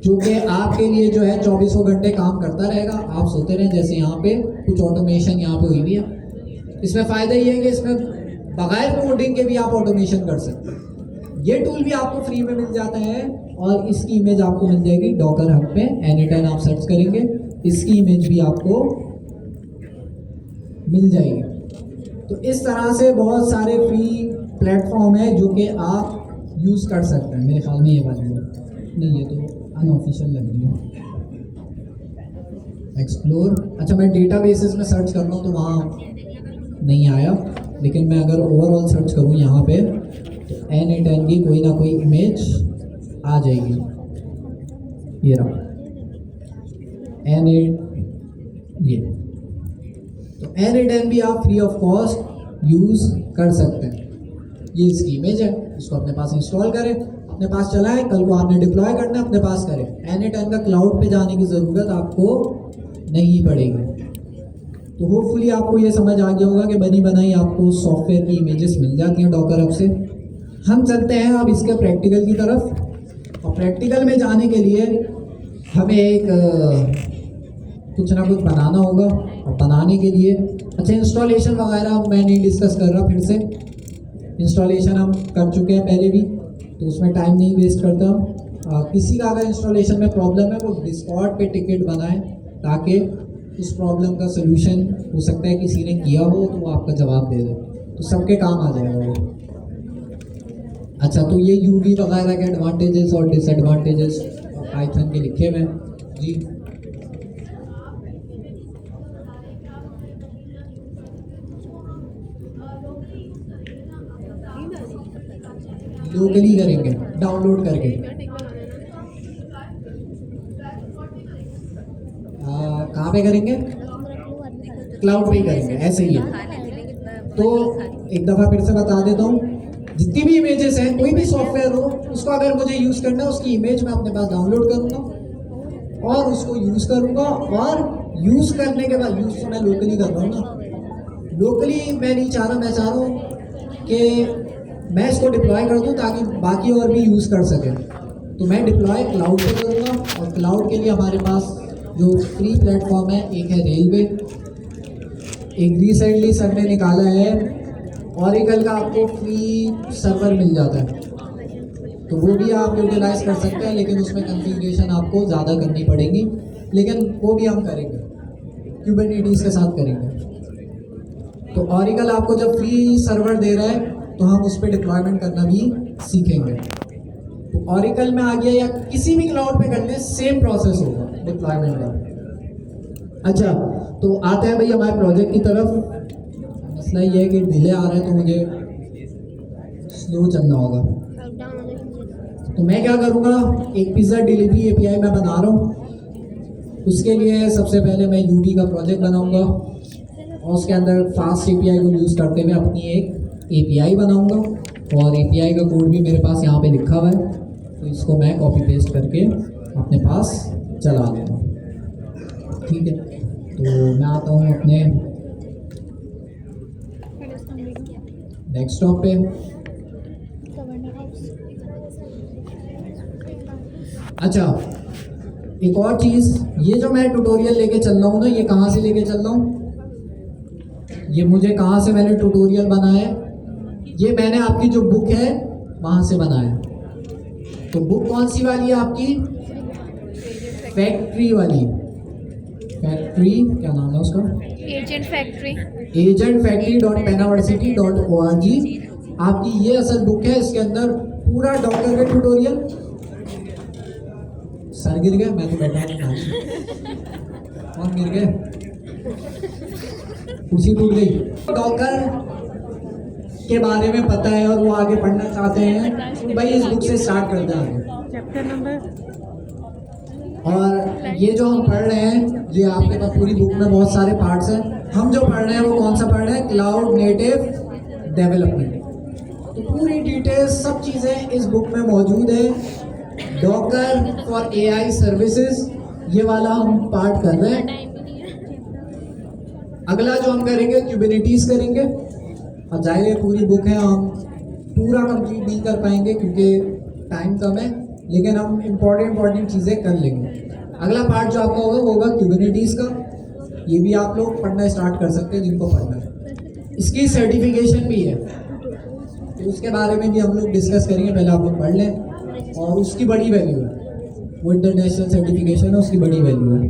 जो कि आपके लिए जो है 24 घंटे काम करता रहेगा। आप सोते रहें जैसे यहाँ पे कुछ ऑटोमेशन यहाँ पे हुई भी है। इसमें फ़ायदा ये है कि इसमें बगैर कोडिंग के भी आप ऑटोमेशन कर सकते हैं। ये टूल भी आपको फ्री में मिल जाता है और इसकी इमेज आपको मिल जाएगी डॉकर हब पे। एनीटाइम आप सर्च करेंगे, इसकी इमेज भी आपको मिल जाएगी। तो इस तरह से बहुत सारे फ्री प्लेटफॉर्म है जो कि आप यूज़ कर सकते हैं। मेरे ख्याल में ये वाली है नहीं, ये तो अनऑफिशियल लग रही है। एक्सप्लोर। अच्छा, मैं डेटाबेसेस में सर्च कर रहा हूँ तो वहाँ नहीं आया, लेकिन मैं अगर ओवरऑल सर्च करूँ यहाँ पे तो एनीटाइम की कोई ना कोई इमेज आ जाएगी। ये रहा ये। तो एनीटाइम भी आप फ्री ऑफ कॉस्ट यूज़ कर सकते हैं। ये इसकी इमेज है, इसको अपने पास इंस्टॉल करें, अपने पास चलाएं, कल को आपने डिप्लॉय करना है अपने पास करें। एनीटाइम का क्लाउड पे जाने की ज़रूरत आपको नहीं पड़ेगी। तो होपफुली आपको ये समझ आ गया होगा कि बनी बनाई आपको सॉफ्टवेयर की इमेजेस मिल जाती हैं डॉकर हब से। हम चलते हैं अब इसके प्रैक्टिकल की तरफ। और प्रैक्टिकल में जाने के लिए हमें एक कुछ ना कुछ बनाना होगा। और बनाने के लिए अच्छा इंस्टॉलेशन वगैरह मैं नहीं डिस्कस कर रहा, फिर से इंस्टॉलेशन हम कर चुके हैं पहले भी, तो उसमें टाइम नहीं वेस्ट करता हम। किसी का अगर इंस्टॉलेशन में प्रॉब्लम है वो डिस्कॉर्ड पे टिकट बनाएं, ताकि उस प्रॉब्लम का सोल्यूशन हो सकता है किसी ने किया हो तो वो आपका जवाब दे दे, तो सबके काम आ जाएगा वो। अच्छा, तो ये यूवी वगैरह के एडवांटेजेस और डिसएडवांटेजेस पाइथन के लिखे हुए हैं जी। लोकली करेंगे डाउनलोड करके, कहाँ पे करेंगे? क्लाउड पे ही करेंगे, ऐसे ही है। तो एक दफ़ा फिर से बता देता हूँ, जितनी भी इमेजेस हैं, कोई भी सॉफ्टवेयर हो, उसको अगर मुझे यूज़ करना है, उसकी इमेज मैं अपने पास डाउनलोड करूँगा और उसको यूज़ करूँगा। और यूज़ करने के बाद, यूज़ तो मैं लोकली कर रहा हूँ ना, लोकली मैं नहीं चाह रहा, मैं चाह रहा हूँ कि मैं इसको डिप्लॉय कर दूँ ताकि बाकी और भी यूज़ कर सकें। तो मैं डिप्लॉय क्लाउड पे करूँगा, और क्लाउड के लिए हमारे पास जो फ्री प्लेटफॉर्म है, एक है रेलवे, एक रिसेंटली सर ने निकाला है ऑरेकल का, आपको फ्री सर्वर मिल जाता है, तो वो भी आप यूटिलाइज कर सकते हैं, लेकिन उसमें कॉन्फ़िगरेशन आपको ज़्यादा करनी पड़ेगी, लेकिन वो भी हम करेंगे, कुबरनेटिस के साथ करेंगे। तो ऑरेकल आपको जब फ्री सर्वर दे रहा है तो हम उस पर डिप्लॉयमेंट करना भी सीखेंगे। तो ऑरेकल में आ गया या किसी भी क्लाउड पे करने सेम प्रोसेस होगा डिप्लॉयमेंट का। अच्छा, तो आते हैं भाई हमारे प्रोजेक्ट की तरफ। मसला ये है कि डिले आ रहा है, तो मुझे स्लो चलना होगा। तो मैं क्या करूँगा, एक पिज़्ज़ा डिलीवरी एपीआई मैं बना रहा हूँ। उसके लिए सबसे पहले मैं यूवी का प्रोजेक्ट बनाऊँगा और उसके अंदर फास्ट एपीआई को यूज़ करते हुए अपनी एक एपीआई बनाऊँगा, और एपीआई का कोड भी मेरे पास यहाँ पे लिखा हुआ है, तो इसको मैं कॉपी पेस्ट करके अपने पास चला लूँगा। ठीक है, तो मैं आता हूँ अपने डेस्कटॉप पे। अच्छा, एक और चीज़, ये जो मैं ट्यूटोरियल लेके चल रहा हूँ ना, ये कहाँ से लेके चल रहा हूँ, ये मुझे कहाँ से मैंने ट्यूटोरियल बनाया है, ये मैंने आपकी जो बुक है वहाँ से बनाया। तो बुक कौन सी वाली है आपकी? फैक्ट्री वाली। फैक्ट्री, क्या नाम है उसका? Agent factory. agentfactory.penaversity.org आपकी ये असल बुक है। इसके अंदर पूरा डॉक्टर का ट्यूटोरियल। सर गिर गया, मैं तो बैठा हूँ। कौन गिर गए? कुर्सी टूट गई। डॉक्टर के बारे में पता है और वो आगे पढ़ना चाहते हैं, तो भाई इस बुक से स्टार्ट करते हैं आगे। Chapter number. और ये जो हम पढ़ रहे हैं, ये आपके पास पूरी बुक में बहुत सारे पार्ट्स हैं। हम जो पढ़ रहे हैं वो कौन सा पढ़ रहे हैं? Cloud native development. तो पूरी डिटेल्स, सब चीज़ें इस बुक में मौजूद है। डॉकर फॉर एआई सर्विसेज, ये वाला हम पार्ट कर रहे हैं। अगला जो हम करेंगे क्यूबरनेटिस करेंगे, और जाहिर है पूरी बुक है, हम पूरा कंप्लीट नहीं कर पाएंगे क्योंकि टाइम कम है, लेकिन हम इम्पोर्टेंट चीज़ें कर लेंगे। अगला पार्ट जो आपका होगा वो होगा क्यूबरनेटिस का। ये भी आप लोग पढ़ना स्टार्ट कर सकते हैं जिनको पढ़ना है। इसकी सर्टिफिकेशन भी है, तो उसके बारे में भी हम लोग डिस्कस करेंगे। पहले आप लोग पढ़ लें, और उसकी बड़ी वैल्यू है, वो इंटरनेशनल सर्टिफिकेशन है, उसकी बड़ी वैल्यू है।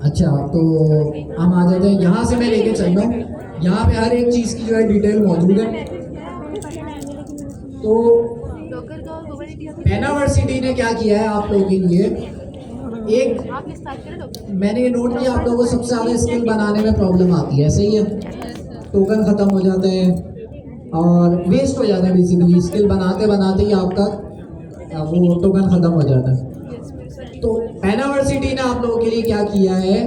अच्छा, तो हम आ जाते हैं, यहाँ से मैं लेके चल रहा हूँ। यहाँ पे हर एक चीज़ की जो है डिटेल मौजूद है। तो पेनावर्सिटी ने क्या किया है आप लोगों के लिए, एक मैंने ये नोट किया, आप लोगों को सबसे ज़्यादा स्किल बनाने में प्रॉब्लम आती है, सही है? टोकन ख़त्म हो जाते हैं और वेस्ट हो जाता है। बेसिकली स्किल बनाते बनाते ही आपका वो टोकन ख़त्म हो जाता है। तो पेनावर्सिटी ने आप लोगों के लिए क्या किया है,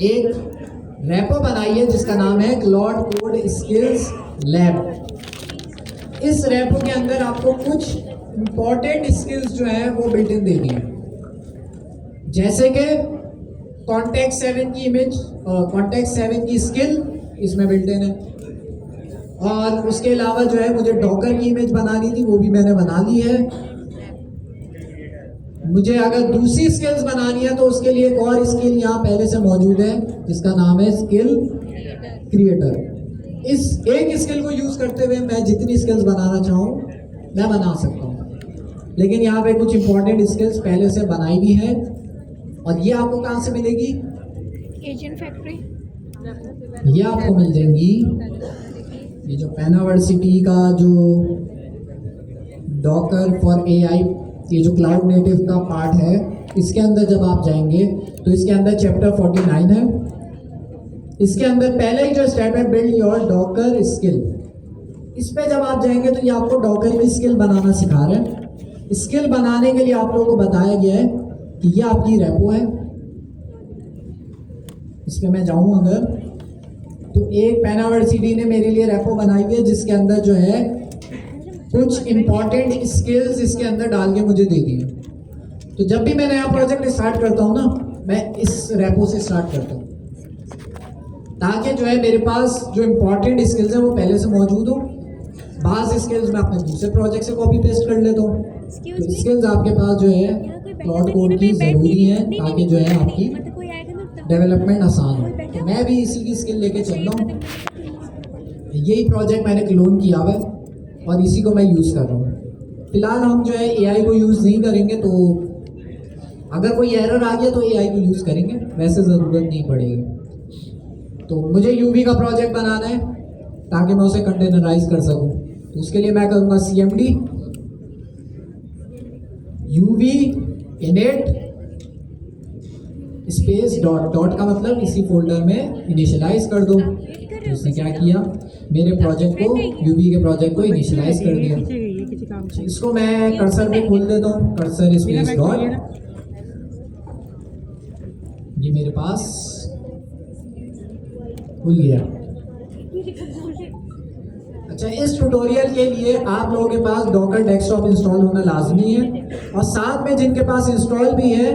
एक रैपो बनाई है जिसका नाम है क्लाउड कोड स्किल्स लैब। इस रैपो के अंदर आपको कुछ इंपॉर्टेंट स्किल्स जो है वो बिल्ट इन देनी है, जैसे कि कॉन्टेक्स्ट 7 की इमेज, कॉन्टेक्स्ट 7 की स्किल इसमें बिल्ट इन है। और उसके अलावा जो है मुझे डॉकर की इमेज बनानी थी, वो भी मैंने बना ली है। मुझे अगर दूसरी स्किल्स बनानी है तो उसके लिए एक और स्किल यहाँ पहले से मौजूद है जिसका नाम है स्किल क्रिएटर। इस एक स्किल को यूज करते हुए मैं जितनी स्किल्स बनाना चाहूँ मैं बना सकता हूँ, लेकिन यहाँ पे कुछ इंपॉर्टेंट स्किल्स पहले से बनाई भी है और ये आपको कहाँ से मिलेगी? Agent factory. ये आपको मिल जाएंगी, ये जो पेनावर्सिटी का जो डॉकर फॉर एआई, ये जो क्लाउड नेटिव का पार्ट है, इसके अंदर जब आप जाएंगे तो इसके अंदर चैप्टर 49 है। इसके अंदर पहले ही जो स्टेप है बिल्ड योर डॉकर स्किल, इस पे जब आप जाएंगे तो ये आपको डॉकर की स्किल बनाना सिखा रहे हैं। स्किल बनाने के लिए आप लोगों को बताया गया है कि ये आपकी रेपो है। इस पे मैं जाऊँ अंदर तो एक पेनावर्सिटी ने मेरे लिए रेपो बनाई हुई है जिसके अंदर जो है कुछ इंपॉर्टेंट स्किल्स इसके अंदर डाल के मुझे दे दिए। तो जब भी मैं नया प्रोजेक्ट स्टार्ट करता हूँ ना, मैं इस रेपो से स्टार्ट करता हूँ ताकि जो है मेरे पास जो इंपॉर्टेंट स्किल्स हैं वो पहले से मौजूद हो। बाज़ स्किल्स मैं अपने दूसरे प्रोजेक्ट से कॉपी पेस्ट कर लेता हूँ। तो स्किल्स आपके पास जो है क्लाउड कोड की ज़रूरी है ताकि जो है आपकी डेवलपमेंट आसान हो। तो मैं भी इसी की स्किल लेके चल रहा हूँ। यही प्रोजेक्ट मैंने क्लोन किया हुआ है और इसी को मैं यूज़ कर रहा हूँ। फिलहाल हम जो है एआई को यूज़ नहीं करेंगे, तो अगर कोई एरर आ गया तो एआई को यूज़ करेंगे, वैसे ज़रूरत नहीं पड़ेगी। तो मुझे यूवी का प्रोजेक्ट बनाना है ताकि मैं उसे कंटेनराइज कर सकूँ। तो उसके लिए मैं करूँगा CMD UV init space dot, dot का मतलब इसी फोल्डर में इनिशियलाइज कर दो। तो उसने क्या किया, मेरे प्रोजेक्ट को यूवी के प्रोजेक्ट को इनिशियलाइज कर दिया। इसको मैं कर्सर पे खोल देता हूँ, कर्सर स्पेस डॉट, ये मेरे पास खुल गया। अच्छा, इस ट्यूटोरियल के लिए आप लोगों के पास डॉकर डेस्कटॉप इंस्टॉल होना लाजमी है और साथ में जिनके पास इंस्टॉल भी है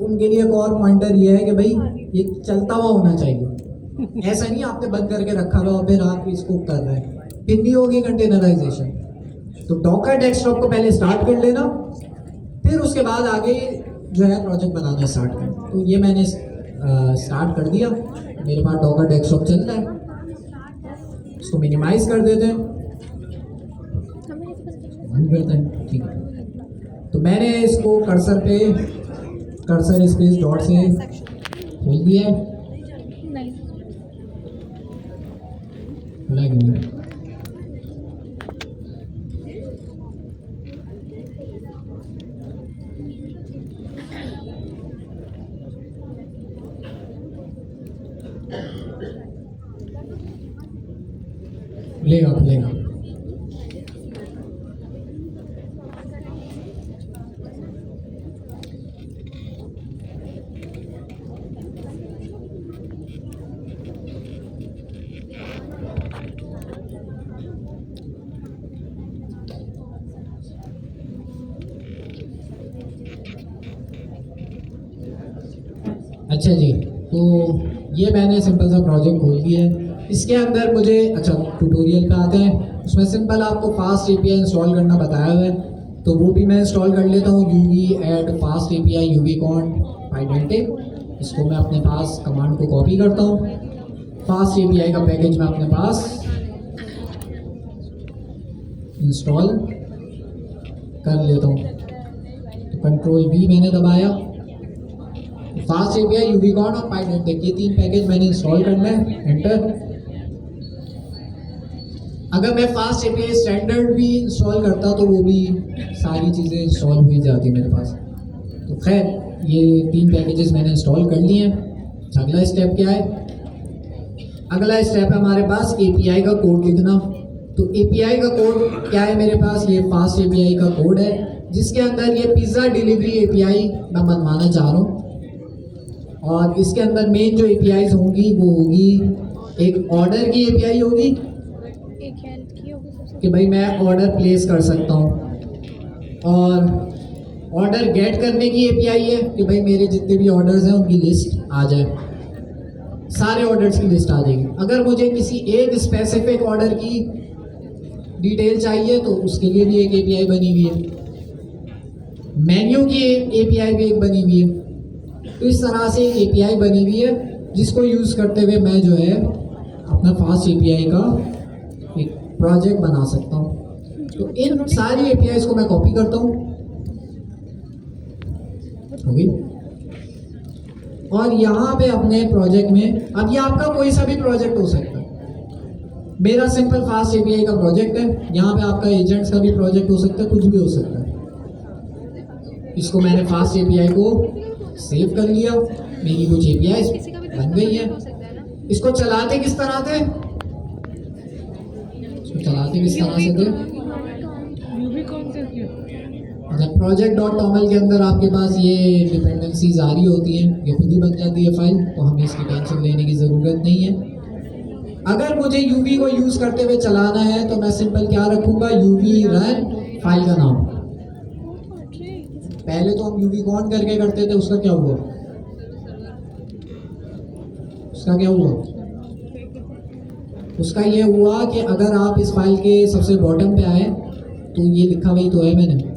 उनके लिए एक और पॉइंटर ये है कि भाई ये चलता हुआ होना चाहिए। ऐसा नहीं आपने बंद करके रखा हुआ और फिर आप इसको कर रहे हैं, फिर नहीं होगी कंटेनराइजेशन। तो डॉकर डेस्कटॉप को पहले स्टार्ट कर लेना, फिर उसके बाद आगे जो है प्रोजेक्ट बनाना स्टार्ट करना। तो ये मैंने स्टार्ट कर दिया, मेरे पास डॉकर डेस्कटॉप चल रहा है। इसको मिनिमाइज कर देते हैं, बंद करते हैं, ठीक है। तो मैंने इसको कर्सर पे कर्सर स्पेस डॉट से खोल दिया है। खुला क्यों नहीं? खुलेगा खुलेगा। अच्छा जी, तो ये मैंने सिंपल सा प्रोजेक्ट खोल दिया है। इसके अंदर मुझे, अच्छा ट्यूटोरियल पे आते हैं, उसमें सिंपल आपको फास्ट API इंस्टॉल करना बताया हुआ है, तो वो भी मैं इंस्टॉल कर लेता हूँ। UV add fast API UVcon Pydantic, इसको मैं अपने पास कमांड को कॉपी करता हूँ। फास्ट API का पैकेज मैं अपने पास इंस्टॉल कर लेता हूँ। तो Ctrl+V मैंने दबाया, फास्ट API UVcon और Pydantic, ये 3 पैकेज मैंने इंस्टॉल करना है, एंटर। अगर मैं फास्ट API स्टैंडर्ड भी इंस्टॉल करता तो वो भी सारी चीज़ें इंस्टॉल हुई जाती मेरे पास। तो खैर ये 3 पैकेजेस मैंने इंस्टॉल कर लिए हैं। अगला स्टेप क्या है? अगला स्टेप है हमारे पास API का कोड लिखना। तो API का कोड क्या है मेरे पास? ये फास्ट API का कोड है जिसके अंदर ये पिज़्ज़ा डिलीवरी API मैं बनवाना चाह रहा हूँ। और इसके अंदर मेन जो APIs होंगी वो होगी, एक ऑर्डर की API होगी कि भाई मैं ऑर्डर प्लेस कर सकता हूँ, और ऑर्डर गेट करने की API है कि भाई मेरे जितने भी ऑर्डर्स हैं उनकी लिस्ट आ जाए। सारे ऑर्डर्स की लिस्ट आ जाएगी। अगर मुझे किसी एक स्पेसिफिक ऑर्डर की डिटेल चाहिए तो उसके लिए भी एक एपीआई बनी हुई है, मेन्यू की एपीआई भी एक बनी हुई है। तो इस तरह से एक एपीआई बनी हुई है जिसको यूज़ करते हुए मैं जो है अपना फास्ट एपीआई का एक प्रोजेक्ट बना सकता हूँ। तो इन सारी एपीआईज को मैं कॉपी करता हूँ, हो गई। और यहाँ पे अपने प्रोजेक्ट में, अब ये आपका कोई सा भी प्रोजेक्ट हो सकता है, मेरा सिंपल फास्ट एपीआई का प्रोजेक्ट है, यहाँ पे आपका एजेंट्स का भी प्रोजेक्ट हो सकता है, कुछ भी हो सकता है। इसको मैंने फास्ट एपीआई को सेव कर लिया, मेरी कुछ एपीआई बन गई है। इसको चलाते किस तरह थे, इसको चलाते किस तरह से थे, यूवी कौन से किया? जब project.toml के अंदर आपके पास ये डिपेंडेंसीज आ रही होती हैं, ये खुद ही बन जाती है फाइल, तो हमें इसकी टेंशन लेने की ज़रूरत नहीं है। अगर मुझे यूवी को यूज़ करते हुए चलाना है तो मैं सिंपल क्या रखूँगा, यूवी रन फाइल का नाम। पहले तो हम यूवी कॉन करके करते थे, उसका क्या हुआ, उसका क्या हुआ, उसका ये हुआ कि अगर आप इस फाइल के सबसे बॉटम पे आए तो ये लिखा हुआ ही तो है, मैंने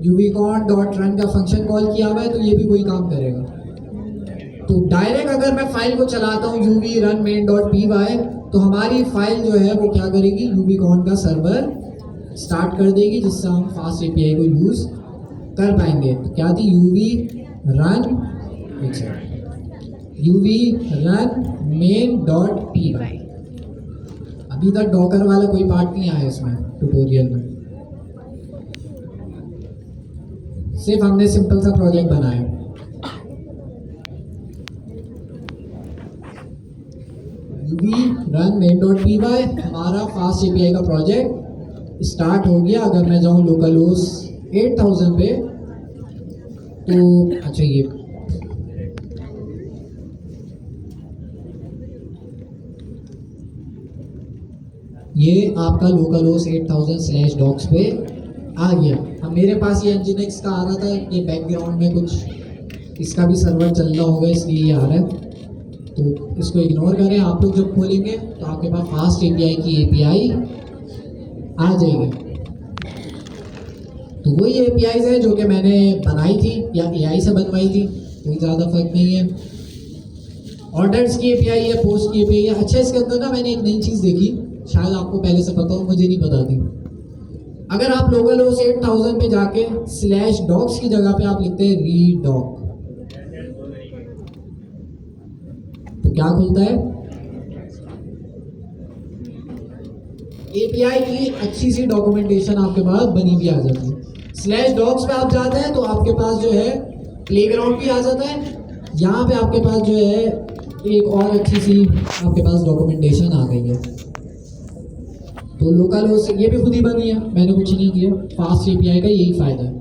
uvcon.run का फंक्शन कॉल किया हुआ है, तो ये भी कोई काम करेगा। तो डायरेक्ट अगर मैं फाइल को चलाता हूँ uvrun main.py, तो हमारी फाइल जो है वो क्या करेगी, uvcon का सर्वर स्टार्ट कर देगी, जिससे हम फास्ट एपीआई को यूज़ कर पाएंगे। तो क्या थी, uvrun main.py। अभी तक डॉकर वाला कोई पार्ट नहीं आया इसमें ट्यूटोरियल में, सिर्फ हमने सिंपल सा प्रोजेक्ट बनाया। uvrun main.py, हमारा फास्ट एपीआई का प्रोजेक्ट स्टार्ट हो गया। अगर मैं जाऊं लोकल होस्ट 8000 पे, तो अच्छा ये आपका लोकल होस्ट 8000/docs पे आ गया। अब मेरे पास ये nginx का आ रहा था, ये बैकग्राउंड में कुछ इसका भी सर्वर चल रहा होगा, इसलिए ये आ रहा है, तो इसको इग्नोर करें। आप लोग जब खोलेंगे तो आपके पास फास्ट एपीआई की एपीआई आ जाएगी। तो वही एपीआईज है जो कि मैंने बनाई थी या एआई से बनवाई थी, कोई ज़्यादा फर्क नहीं है। ऑर्डर्स की एपीआई है, पोस्ट की एपीआई है। अच्छा, इसके अंदर ना मैंने एक नई चीज़ देखी, शायद आपको पहले से पता हो, मुझे नहीं पता थी। अगर आप लोकल होस्ट 8000 पे जाके /docs की जगह पे आप लिखते हैं redoc, तो क्या खुलता है, एपीआई की अच्छी सी डॉक्यूमेंटेशन आपके पास बनी हुई आ जाती है। /docs पे आप जाते हैं तो आपके पास जो है प्लेग्राउंड भी आ जाता है, यहाँ पे आपके पास जो है एक और अच्छी सी आपके पास डॉक्यूमेंटेशन आ गई है। तो लोकल होस्ट ये भी खुद ही बनी है, मैंने कुछ नहीं किया। फास्ट एपीआई का यही फायदा है।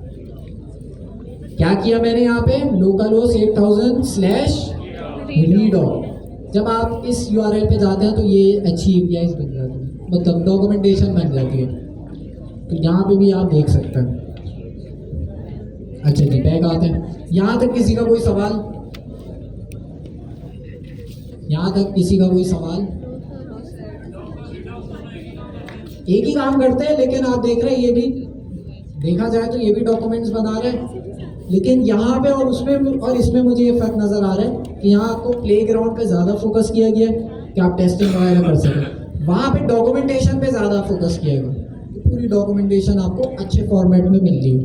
क्या किया मैंने यहाँ पे, लोकल होस्ट 8000/redoc। जब आप इस यूआरएल पे जाते हैं तो ये अच्छी एपीआई बन जाती है, मतलब डॉक्यूमेंटेशन बन जाती है। तो यहाँ पे भी आप देख सकते हैं। अच्छा जी, बैक आते हैं। यहाँ तक किसी का कोई सवाल, यहाँ तक किसी का कोई सवाल? एक ही काम करते हैं, लेकिन आप देख रहे हैं ये भी, देखा जाए तो ये भी डॉक्यूमेंट्स बना रहे हैं, लेकिन यहाँ पे और उसमें और इसमें मुझे ये फर्क नज़र आ रहा है कि यहाँ आपको प्लेग्राउंड पे ज़्यादा फोकस किया गया है कि आप टेस्टिंग वगैरह कर सकें, वहाँ पे डॉक्यूमेंटेशन पे ज़्यादा फोकस किया गया। तो पूरी डॉक्यूमेंटेशन आपको अच्छे फॉर्मेट में मिल रही है।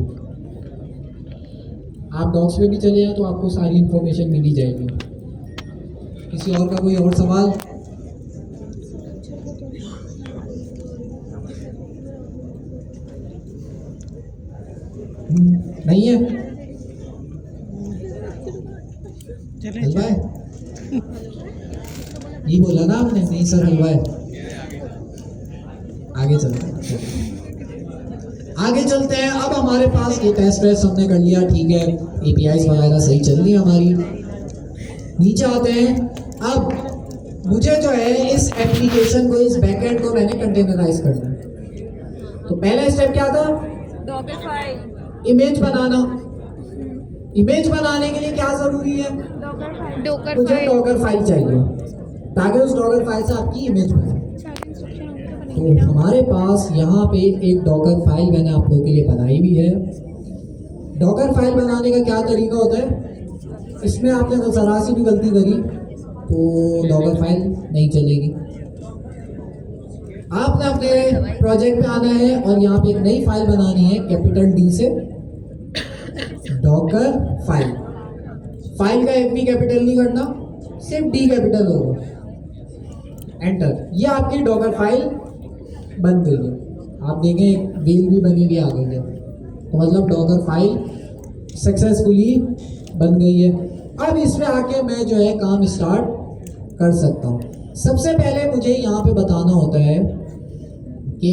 आप डॉक्स पे भी चले जाएँ तो आपको सारी इन्फॉर्मेशन मिल ही जाएगी। किसी और का कोई और सवाल? नहीं है? हलवा है? ये बोला ना आपने, नहीं सर हलवा है। आगे चलते हैं, आगे चलते हैं। अब हमारे पास ये टेस्ट वेस्ट हमने कर लिया, ठीक है, एपीआईज वगैरह सही चल रही है हमारी। नीचे आते हैं। अब मुझे जो है इस एप्लीकेशन को, इस बैकएंड को मैंने कंटेनराइज करना है। तो पहला स्टेप क्या था, डॉकर फाइल, इमेज बनाना। इमेज बनाने के लिए क्या जरूरी है? डॉकर मुझे फाइल डॉकर फाइल चाहिए ताकि उस डॉकर फाइल से आपकी इमेज बने। सारे इंस्ट्रक्शन होंगे तो तो बनेंगे ना। हमारे पास यहाँ पे एक डॉकर फाइल मैंने आप लोगों के लिए बनाई हुई है। डॉकर फाइल बनाने का क्या तरीका होता है? इसमें आपने जरा सी भी गलती करी तो डॉकर फाइल नहीं चलेगी। आपने अपने प्रोजेक्ट पे आना है और यहाँ पे एक नई फाइल बनानी है कैपिटल डी से, डॉकर फाइल। फाइल का एफ भी कैपिटल नहीं करना, सिर्फ डी कैपिटल होगा। एंटर। ये आपकी डॉकर फाइल बन गई है। आप देखें एक व्हील भी बनी हुई आ गई है, तो मतलब डॉकर फाइल सक्सेसफुली बन गई है। अब इसमें आके मैं जो है काम स्टार्ट कर सकता हूँ। सबसे पहले मुझे यहाँ पे बताना होता है कि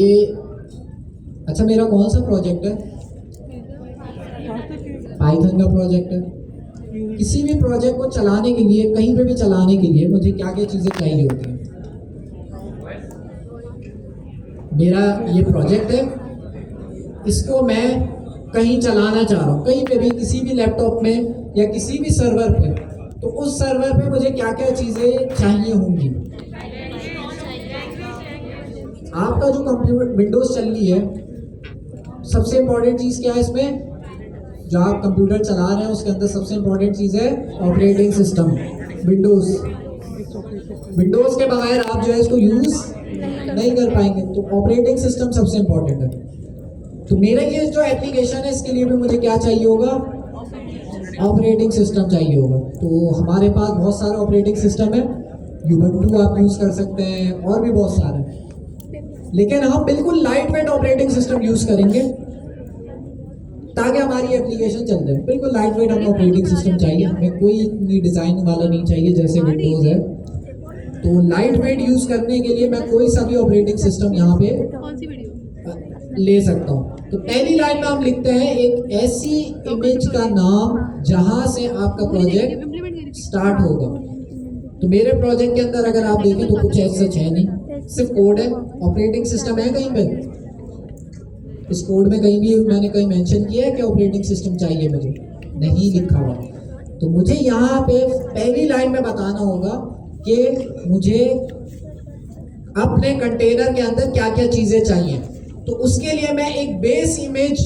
अच्छा मेरा कौन सा प्रोजेक्ट है? पाइथन का प्रोजेक्ट है। किसी भी प्रोजेक्ट को चलाने के लिए, कहीं पे भी चलाने के लिए मुझे क्या क्या चीज़ें चाहिए होती हैं? मेरा ये प्रोजेक्ट है, इसको मैं कहीं चलाना चाह रहा हूँ, कहीं पे भी, किसी भी लैपटॉप में या किसी भी सर्वर पे, तो उस सर्वर पे मुझे क्या क्या चीज़ें चाहिए होंगी? आपका जो कंप्यूटर विंडोज़ चल रही है, सबसे इम्पोर्टेंट चीज़ क्या है इसमें? जो आप कंप्यूटर चला रहे हैं उसके अंदर सबसे इम्पोर्टेंट चीज़ है ऑपरेटिंग सिस्टम, विंडोज़। विंडोज़ के बगैर आप जो है इसको यूज़ नहीं कर पाएंगे, तो ऑपरेटिंग सिस्टम सबसे इम्पोर्टेंट है। तो मेरा ये जो एप्लीकेशन है इसके लिए भी मुझे क्या चाहिए होगा? ऑपरेटिंग सिस्टम चाहिए होगा। तो हमारे पास बहुत सारे ऑपरेटिंग सिस्टम है, यूबंटू आप यूज़ कर सकते हैं और भी बहुत सारे, लेकिन हम बिल्कुल light weight operating system use करेंगे ताकि हमारी एप्लीकेशन चल जाए। बिल्कुल लाइट वेट हमें ऑपरेटिंग सिस्टम चाहिए, हमें कोई इतनी डिज़ाइन वाला नहीं चाहिए जैसे विंडोज़ है। तो लाइट वेट यूज़ करने के लिए मैं कोई सा भी ऑपरेटिंग सिस्टम यहाँ पे कौन सी वीडियो? ले सकता हूँ। तो पहली लाइन में हम लिखते हैं एक ऐसी इमेज का नाम जहाँ से आपका प्रोजेक्ट स्टार्ट होगा। तो मेरे प्रोजेक्ट के अंदर अगर आप देखें तो कुछ ऐसा है नहीं, सिर्फ कोड है। ऑपरेटिंग सिस्टम है कहीं पे? इस कोड में कहीं भी मैंने कहीं मेंशन किया है कि ऑपरेटिंग सिस्टम चाहिए? मुझे नहीं लिखा हुआ। तो मुझे यहाँ पे पहली लाइन में बताना होगा कि मुझे अपने कंटेनर के अंदर क्या क्या चीज़ें चाहिए। तो उसके लिए मैं एक बेस इमेज,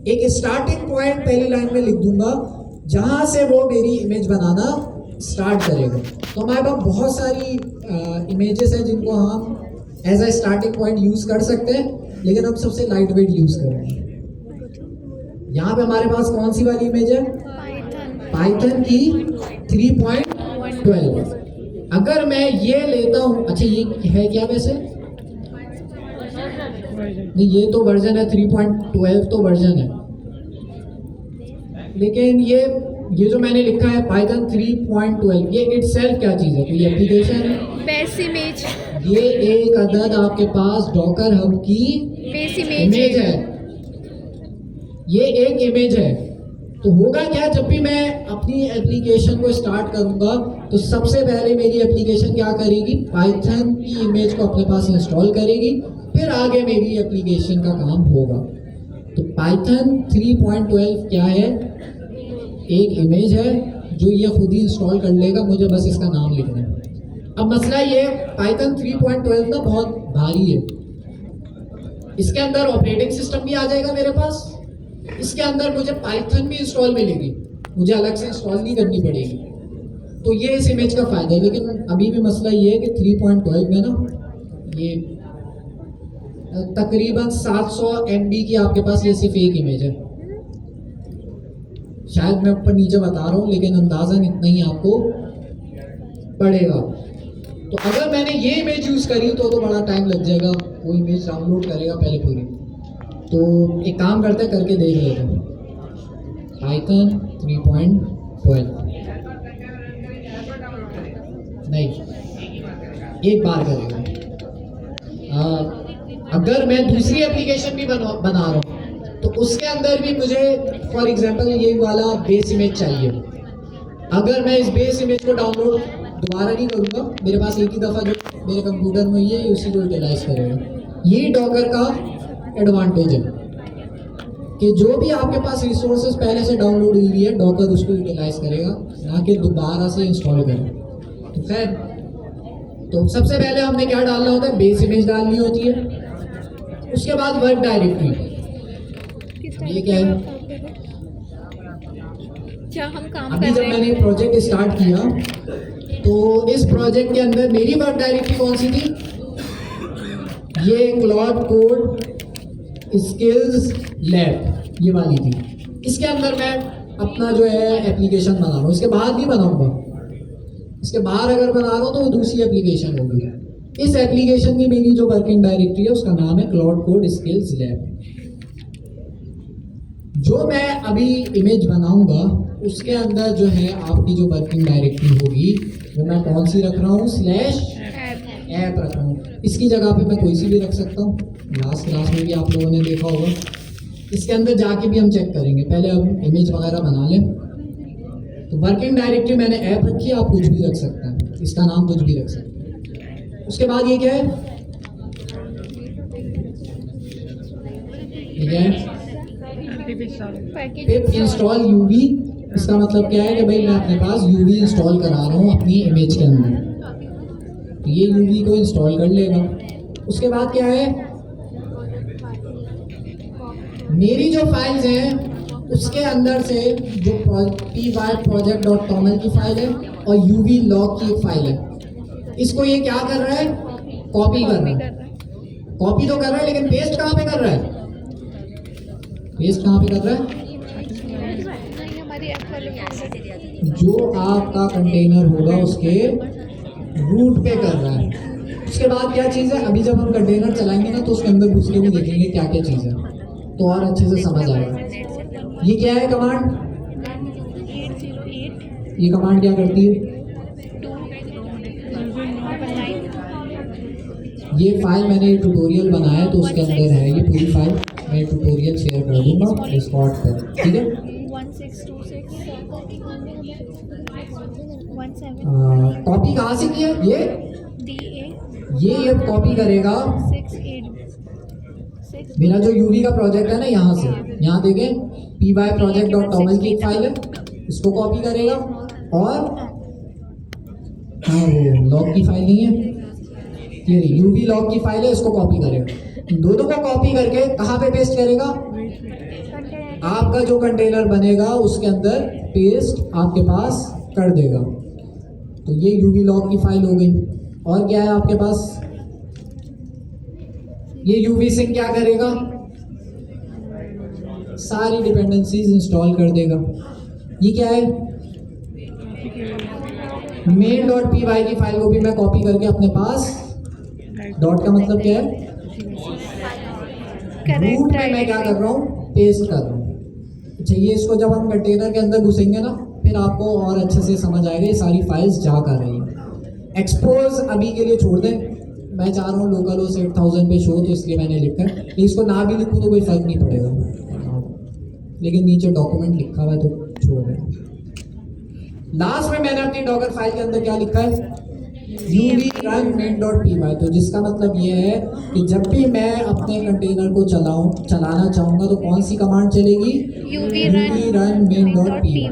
एक स्टार्टिंग पॉइंट पहली लाइन में लिख दूंगा जहाँ से वो मेरी इमेज बनाना स्टार्ट करेगा। तो हमारे पास बहुत सारी इमेजेस हैं जिनको हम as a starting point use कर सकते हैं, लेकिन हम सबसे लाइट वेट यूज़ करेंगे। यहाँ पे हमारे पास कौन सी वाली इमेज है? पाइथन की 3.12। अगर मैं ये लेता हूँ, अच्छा ये है क्या वैसे? नहीं, ये तो वर्जन है 3.12 तो वर्जन है, लेकिन ये जो मैंने लिखा है पाइथन 3.12, ये इटसेल्फ क्या चीज़ है? तो ये एप्लीकेशन है, बेस इमेज, ये एक अदद आपके पास डॉकर हब की बेस इमेज है। ये एक इमेज है। तो होगा क्या, जब भी मैं अपनी एप्लीकेशन को स्टार्ट करूंगा तो सबसे पहले मेरी एप्लीकेशन क्या करेगी? पाइथन की इमेज को अपने पास इंस्टॉल करेगी, फिर आगे मेरी एप्लीकेशन का काम होगा। तो पाइथन 3.12 क्या है? एक इमेज है जो ये खुद ही इंस्टॉल कर लेगा, मुझे बस इसका नाम लिखना है। अब मसला ये, पाइथन 3.12 ना बहुत भारी है। इसके अंदर ऑपरेटिंग सिस्टम भी आ जाएगा मेरे पास, इसके अंदर मुझे पाइथन भी इंस्टॉल मिलेगी, मुझे अलग से इंस्टॉल नहीं करनी पड़ेगी। तो ये इस इमेज का फ़ायदा है। लेकिन अभी भी मसला ये है कि 3.12 में ना ये तकरीबन 700 MB की आपके पास ये सिर्फ एक इमेज है। शायद मैं ऊपर नीचे बता रहा हूँ, लेकिन अंदाज़न इतना ही आपको पड़ेगा। तो अगर मैंने ये इमेज यूज़ करी तो बड़ा टाइम लग जाएगा, वो इमेज डाउनलोड करेगा पहले पूरी। तो एक काम करते हैं, करके देख लेते हैं। पाइथन 3.12 नहीं, एक बार करेगा। अगर मैं दूसरी एप्लीकेशन भी बना रहा हूँ तो उसके अंदर भी मुझे फॉर एग्जांपल ये वाला बेस इमेज चाहिए। अगर मैं इस बेस इमेज को डाउनलोड दोबारा नहीं करूँगा, मेरे पास एक ही दफ़ा जो मेरे कंप्यूटर में ये उसी को यूटिलाइज करेगा। ये डॉकर का एडवांटेज है। कि जो भी आपके पास रिसोर्सेज पहले से डाउनलोड हुई है डॉकर उसको यूटिलाइज करेगा, ना कि दोबारा से इंस्टॉल करेगा। तो खैर, तो सबसे पहले हमने क्या डालना होता है, बेस इमेज डालनी होती है। उसके बाद वर्क डायरेक्टरी, ये क्या है, क्या हम काम अभी कर जब रहे मैंने हैं? प्रोजेक्ट स्टार्ट किया तो इस प्रोजेक्ट के अंदर मेरी वर्क डायरेक्टरी कौन सी थी, ये क्लाउड कोड स्किल्स लैब ये वाली थी। इसके अंदर मैं अपना जो है एप्लीकेशन बना रहा हूँ, इसके बाद नहीं बनाऊंगा, इसके बाहर अगर बना रहा हूँ तो वो दूसरी एप्लीकेशन होगी। इस एप्लीकेशन की मेरी जो वर्किंग डायरेक्टरी है उसका नाम है क्लाउड कोड स्किल्स लैब। जो मैं अभी इमेज बनाऊंगा उसके अंदर जो है आपकी जो वर्किंग डायरेक्टरी होगी वो मैं कौन सी रख रहा हूँ, स्लैश ऐप रख रहा हूँ। इसकी जगह पे मैं कोई सी भी रख सकता हूँ, लास्ट क्लास में भी आप लोगों ने देखा होगा। इसके अंदर जाके भी हम चेक करेंगे, पहले हम इमेज वगैरह बना लें। तो वर्किंग डायरेक्टरी मैंने ऐप रखी है, आप कुछ भी रख सकते हैं, इसका नाम कुछ भी रख सकते हैं। उसके बाद ये क्या है, ठीक है, पिप इंस्टॉल यूवी। इसका मतलब क्या है कि भाई मैं अपने पास यूवी इंस्टॉल करा रहा हूँ अपनी इमेज के अंदर, तो ये यूवी को इंस्टॉल कर लेगा। उसके बाद क्या है, मेरी जो फाइल्स हैं उसके अंदर से जो py-project.toml की फाइल है और यूवी लॉग की एक फाइल है, इसको ये क्या कर रहा है, कॉपी कर रहा है। कॉपी तो कर रहा है लेकिन पेस्ट कहाँ पे कर रहा है, पेस्ट कहाँ पे कर रहा है, नहीं, हमारी ऐप वाले जो आपका कंटेनर होगा उसके रूट पे कर रहा है। उसके बाद क्या चीज़ है, अभी जब हम कंटेनर चलाएंगे ना तो उसके अंदर घुस के भी देखेंगे क्या क्या चीज़ है, तो और अच्छे से समझ आएगा। ये क्या है कमांड, 808 ये कमांड क्या करती है, ये फाइल मैंने ट्यूटोरियल बनाया है तो उसके अंदर है ये पूरी फाइल, मैं ट्यूटोरियल शेयर कर दूंगा डिस्कॉर्ड पर, ठीक है। 1626 कॉपी कहाँ से की है, ये DA ये कॉपी करेगा 686 मेरा जो यूवी का प्रोजेक्ट है ना, यहाँ से, यहाँ देखें py-project.toml की एक फाइल है, इसको कॉपी करेगा। और हाँ वो लॉग की फाइल नहीं है, ये यूवी लॉग की फाइल है, इसको कॉपी करेगा। इन दोनों को कॉपी करके कहाँ पे पेस्ट करेगा, आपका जो कंटेनर बनेगा उसके अंदर पेस्ट आपके पास कर देगा। तो ये यूवी लॉग की फाइल हो गई। और क्या है आपके पास, ये यूवी सिंक क्या करेगा, सारी डिपेंडेंसीज इंस्टॉल कर देगा। ये क्या है, main.py की फाइल को भी मैं कॉपी करके अपने पास, डॉट का मतलब क्या है, रूट में मैं क्या कर रहा हूँ, पेस्ट कर रहा हूँ। अच्छा, ये इसको जब हम कंटेनर के अंदर घुसेंगे ना फिर आपको और अच्छे से समझ आएगा ये सारी फाइल्स जा कर रही हैं। एक्सपोज अभी के लिए छोड़ दें, मैं चाह रहा हूँ लोकल होस्ट 8000 पे शो, तो इसलिए मैंने लिखा है। इसको ना भी लिखूँ तो कोई फर्क नहीं पड़ेगा, लेकिन नीचे डॉक्यूमेंट लिखा हुआ है तो छोड़ दें। लास्ट में मैंने अपनी डॉकर फाइल के अंदर क्या लिखा है, यूवी रन main.py, तो जिसका मतलब ये है कि जब भी मैं अपने कंटेनर को चलाना चाहूँगा तो कौन सी कमांड चलेगी, UV run main.py।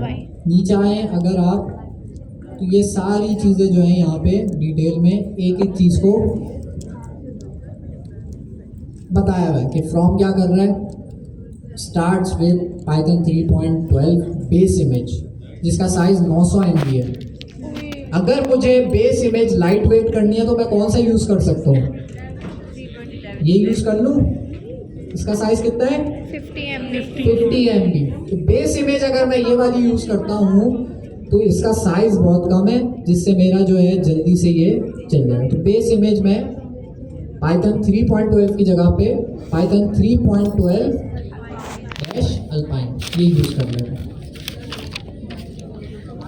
नीचे आए अगर आप तो ये सारी चीज़ें जो हैं यहाँ पे डिटेल में एक एक चीज़ को बताया हुआ है कि फ्रॉम क्या कर रहा है, starts with Python 3.12 base image जिसका साइज 900 MB है। अगर मुझे बेस इमेज लाइट वेट करनी है तो मैं कौन सा यूज़ कर सकता हूँ, ये यूज़ कर लूँ। इसका साइज कितना है, 50 MB। तो बेस इमेज अगर मैं ये वाली यूज़ करता हूँ तो इसका साइज बहुत कम है, जिससे मेरा जो है जल्दी से ये चल जाएगा। तो बेस इमेज में पाइथन 3.12 की जगह पे पाइथन 3.12 अल्पाइन ये यूज़ कर लेगा।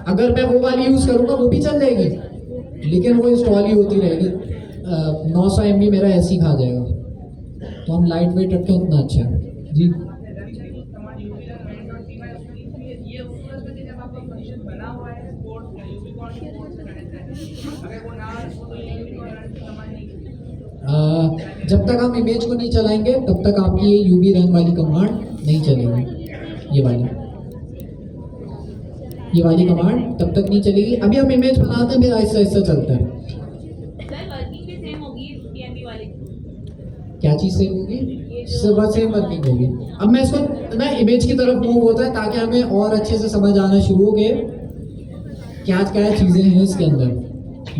अगर मैं वो वाली यूज़ करूँगा वो भी चल जाएगी, लेकिन वो इंस्टॉल ही होती रहेगी। 900 MB मेरा ऐसे ही खा जाएगा, तो हम लाइट वेट रखें उतना अच्छा है जी। जब तक हम इमेज को नहीं चलाएंगे तब तक आपकी ये यूवी रन वाली कमांड नहीं चलेगी, ये वाली कमांड तब तक नहीं चलेगी। अभी हम इमेज बनाते हैं, फिर आहिस्ता आहिस्ता चलते हैं। क्या चीज़ सेम होगी? सब सेम वर्किंग होगी। अब मैं इसको ना इमेज की तरफ मूव होता है ताकि हमें और अच्छे से समझ आना शुरू हो गए क्या क्या चीज़ें हैं इसके अंदर।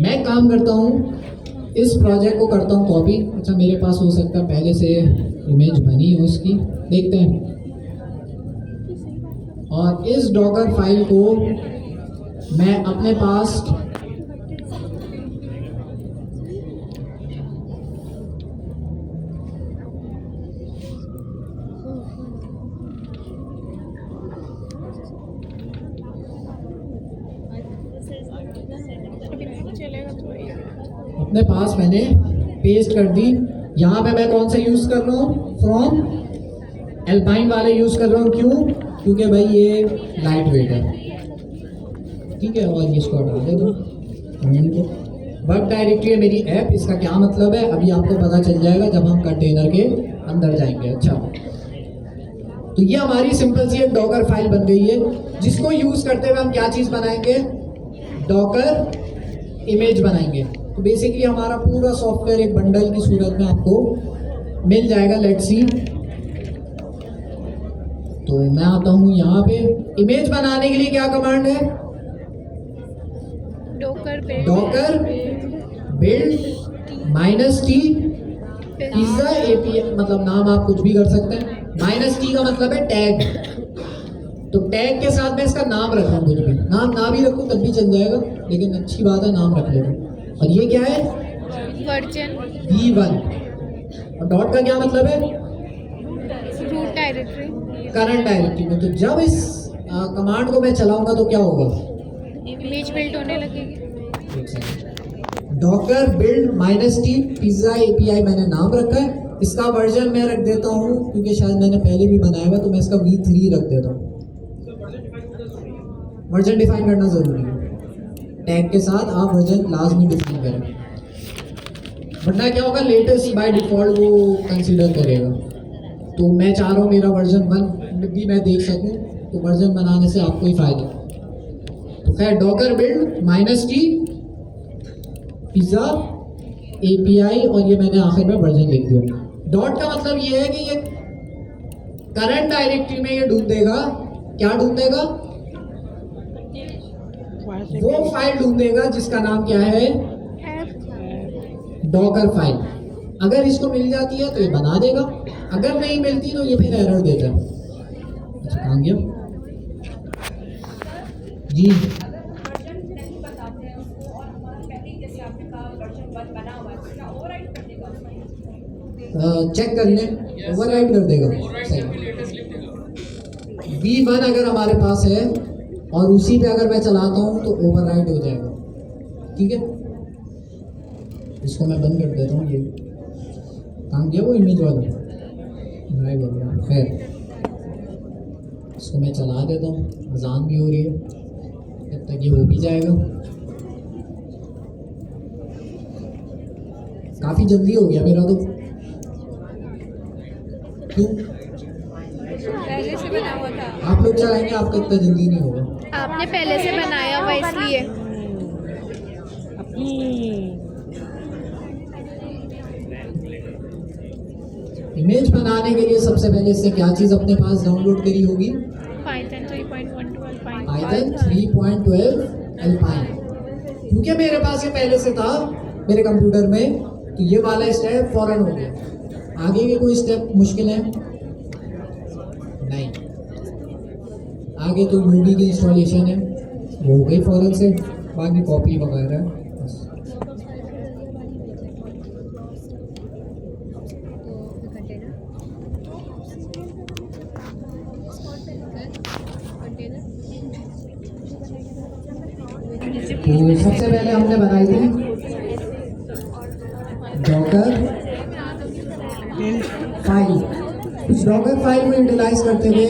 मैं काम करता हूँ, इस प्रोजेक्ट को करता हूँ कॉपी। अच्छा, मेरे पास हो सकता है पहले से इमेज बनी हो इसकी, देखते हैं। और इस डॉकर फाइल को मैं अपने पास अभी नहीं चलेगा थोड़ी। अपने पास मैंने पेस्ट कर दी। यहाँ पे मैं कौन सा यूज़ कर रहा हूँ? फ्रॉम एल्पाइन वाले यूज़ कर रहा हूँ। क्यों? क्योंकि भाई ये लाइट वेट है, ठीक है। और इसको हटा दे दो। वर्क डायरेक्टरी है मेरी ऐप। इसका क्या मतलब है अभी आपको पता चल जाएगा जब हम कंटेनर के अंदर जाएंगे। अच्छा, तो ये हमारी सिंपल सी एक डॉकर फाइल बन गई है, जिसको यूज़ करते हुए हम क्या चीज़ बनाएंगे? डॉकर इमेज बनाएंगे। तो बेसिकली हमारा पूरा सॉफ्टवेयर एक बंडल की सूरत में आपको मिल जाएगा। Let's see. तो मैं आता हूँ यहाँ पे। इमेज बनाने के लिए क्या कमांड है? Docker build -t pizza API, मतलब नाम आप कुछ भी कर सकते हैं। -t का मतलब है टैग। तो टैग के साथ मैं इसका नाम रखूँ, कुछ भी नाम ना भी रखूँ तब भी चल जाएगा, लेकिन अच्छी बात है नाम रख लेगा। और ये क्या है? Version v1। और डॉट का क्या मतलब है? रूट डायरेक्टरी करंट डायरेक्टरी में। तो जब इस कमांड को मैं चलाऊंगा तो क्या होगा? इमेज बिल्ड होने लगेगी। Docker build -t pizza API मैंने नाम रखा है। इसका वर्जन मैं रख देता हूँ, क्योंकि शायद मैंने पहले भी बनाया हुआ, तो मैं इसका v3 रख देता हूँ। वर्जन डिफाइन करना जरूरी है। टैग के साथ आप वर्जन लाजमी डिफाइन करें, वरना क्या होगा? लेटेस्ट बाय डिफॉल्ट वो कंसीडर करेगा। तो मैं चाह रहा हूँ मेरा वर्जन 1 भी मैं देख सकूँ, तो वर्जन बनाने से आपको ही फायदा। तो खैर, Docker build -t pizza API, और ये मैंने आखिर में वर्जन लिख दिया। डॉट का मतलब ये है कि ये करंट डायरेक्टरी में ये ढूंढेगा। क्या ढूंढेगा? वो फाइल ढूंढेगा जिसका नाम क्या है? Docker file. अगर इसको मिल जाती है तो ये बना देगा, अगर नहीं मिलती तो ये फिर एरर देता है। अच्छा, कहाँ गया जी? चेक कर लें, ओवरराइड कर देगा। v1 अगर हमारे पास है और उसी पे अगर मैं चलाता हूँ तो ओवरराइड हो जाएगा, ठीक है। इसको मैं बंद कर देता हूँ। ये काम किया वो इमेज वाला ड्राइव हो गया। खैर, इसको मैं चला देता हूँ। अजान भी हो रही है, जब तक ये हो भी जाएगा। काफ़ी जल्दी हो गया मेरा तो। क्यों? पहले से बना हुआ था। आप लोग चलाएंगे, आपका इतना जल्दी नहीं होगा। आपने पहले से बनाया हुआ इसलिए। इमेज बनाने के लिए सबसे पहले इससे क्या चीज़ अपने पास डाउनलोड करी होगी? Python 3.12 Python 3.12 alpine. क्योंकि मेरे पास ये पहले से था मेरे कंप्यूटर में, तो ये वाला स्टेप फौरन हो गया। आगे के कोई स्टेप मुश्किल है? नहीं। आगे तो यूडी की इंस्टॉलेशन है, वो हो गई फौरन से। बाकी कॉपी वगैरह बस। तो सबसे पहले हमने बनाई थी डॉकर फाइल। उस डॉकर फाइल को यूटिलाइज करते हुए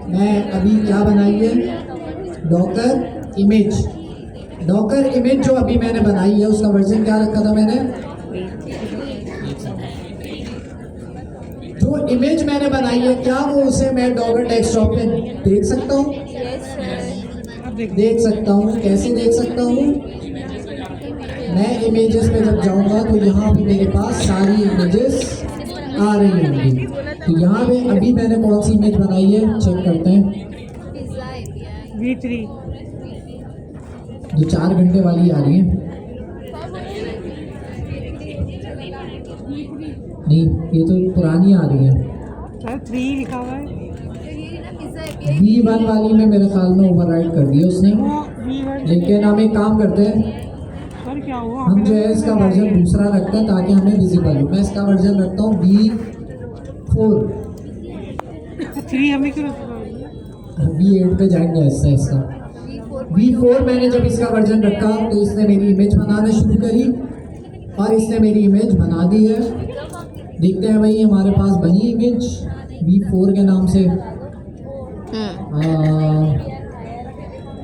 मैं अभी क्या बनाई है? Docker image. डॉकर इमेज जो अभी मैंने बनाई है उसका वर्जन क्या रखा था मैंने? जो इमेज मैंने बनाई है क्या वो उसे मैं डॉगर डेस्कटॉप पे देख सकता हूँ? अब देख देख सकता हूँ। कैसे देख सकता हूँ? मैं इमेजेस पे जब जाऊंगा तो यहाँ पे मेरे पास सारी इमेजेस आ रही होंगी। तो यहाँ पे अभी मैंने कौन सी इमेज बनाई है चेक करते हैं। V3 जो 4 घंटे वाली आ रही है। नहीं, ये तो पुरानी आ रही है। सर 3 लिखा हुआ है। V1 वाली में मेरे ख्याल में ओवरराइड कर दिया उसने। वो V1 लेकिन हम एक काम करते हैं, सर क्या हुआ? हम जो है इसका वर्जन दूसरा रखते हैं ताकि हमें विजिबल हो। मैं इसका वर्जन रखता हूँ V4। 3 हमें क्यों रखा? V8 पे जाएंगे ऐसा इसका। V4 मैंने जब इसका वर्जन रखा तो इसने मेरी इमेज बनाना शुरू करी और इसने मेरी इमेज बना दी है। देखते हैं भाई हमारे पास बनी इमेज V4 के नाम से।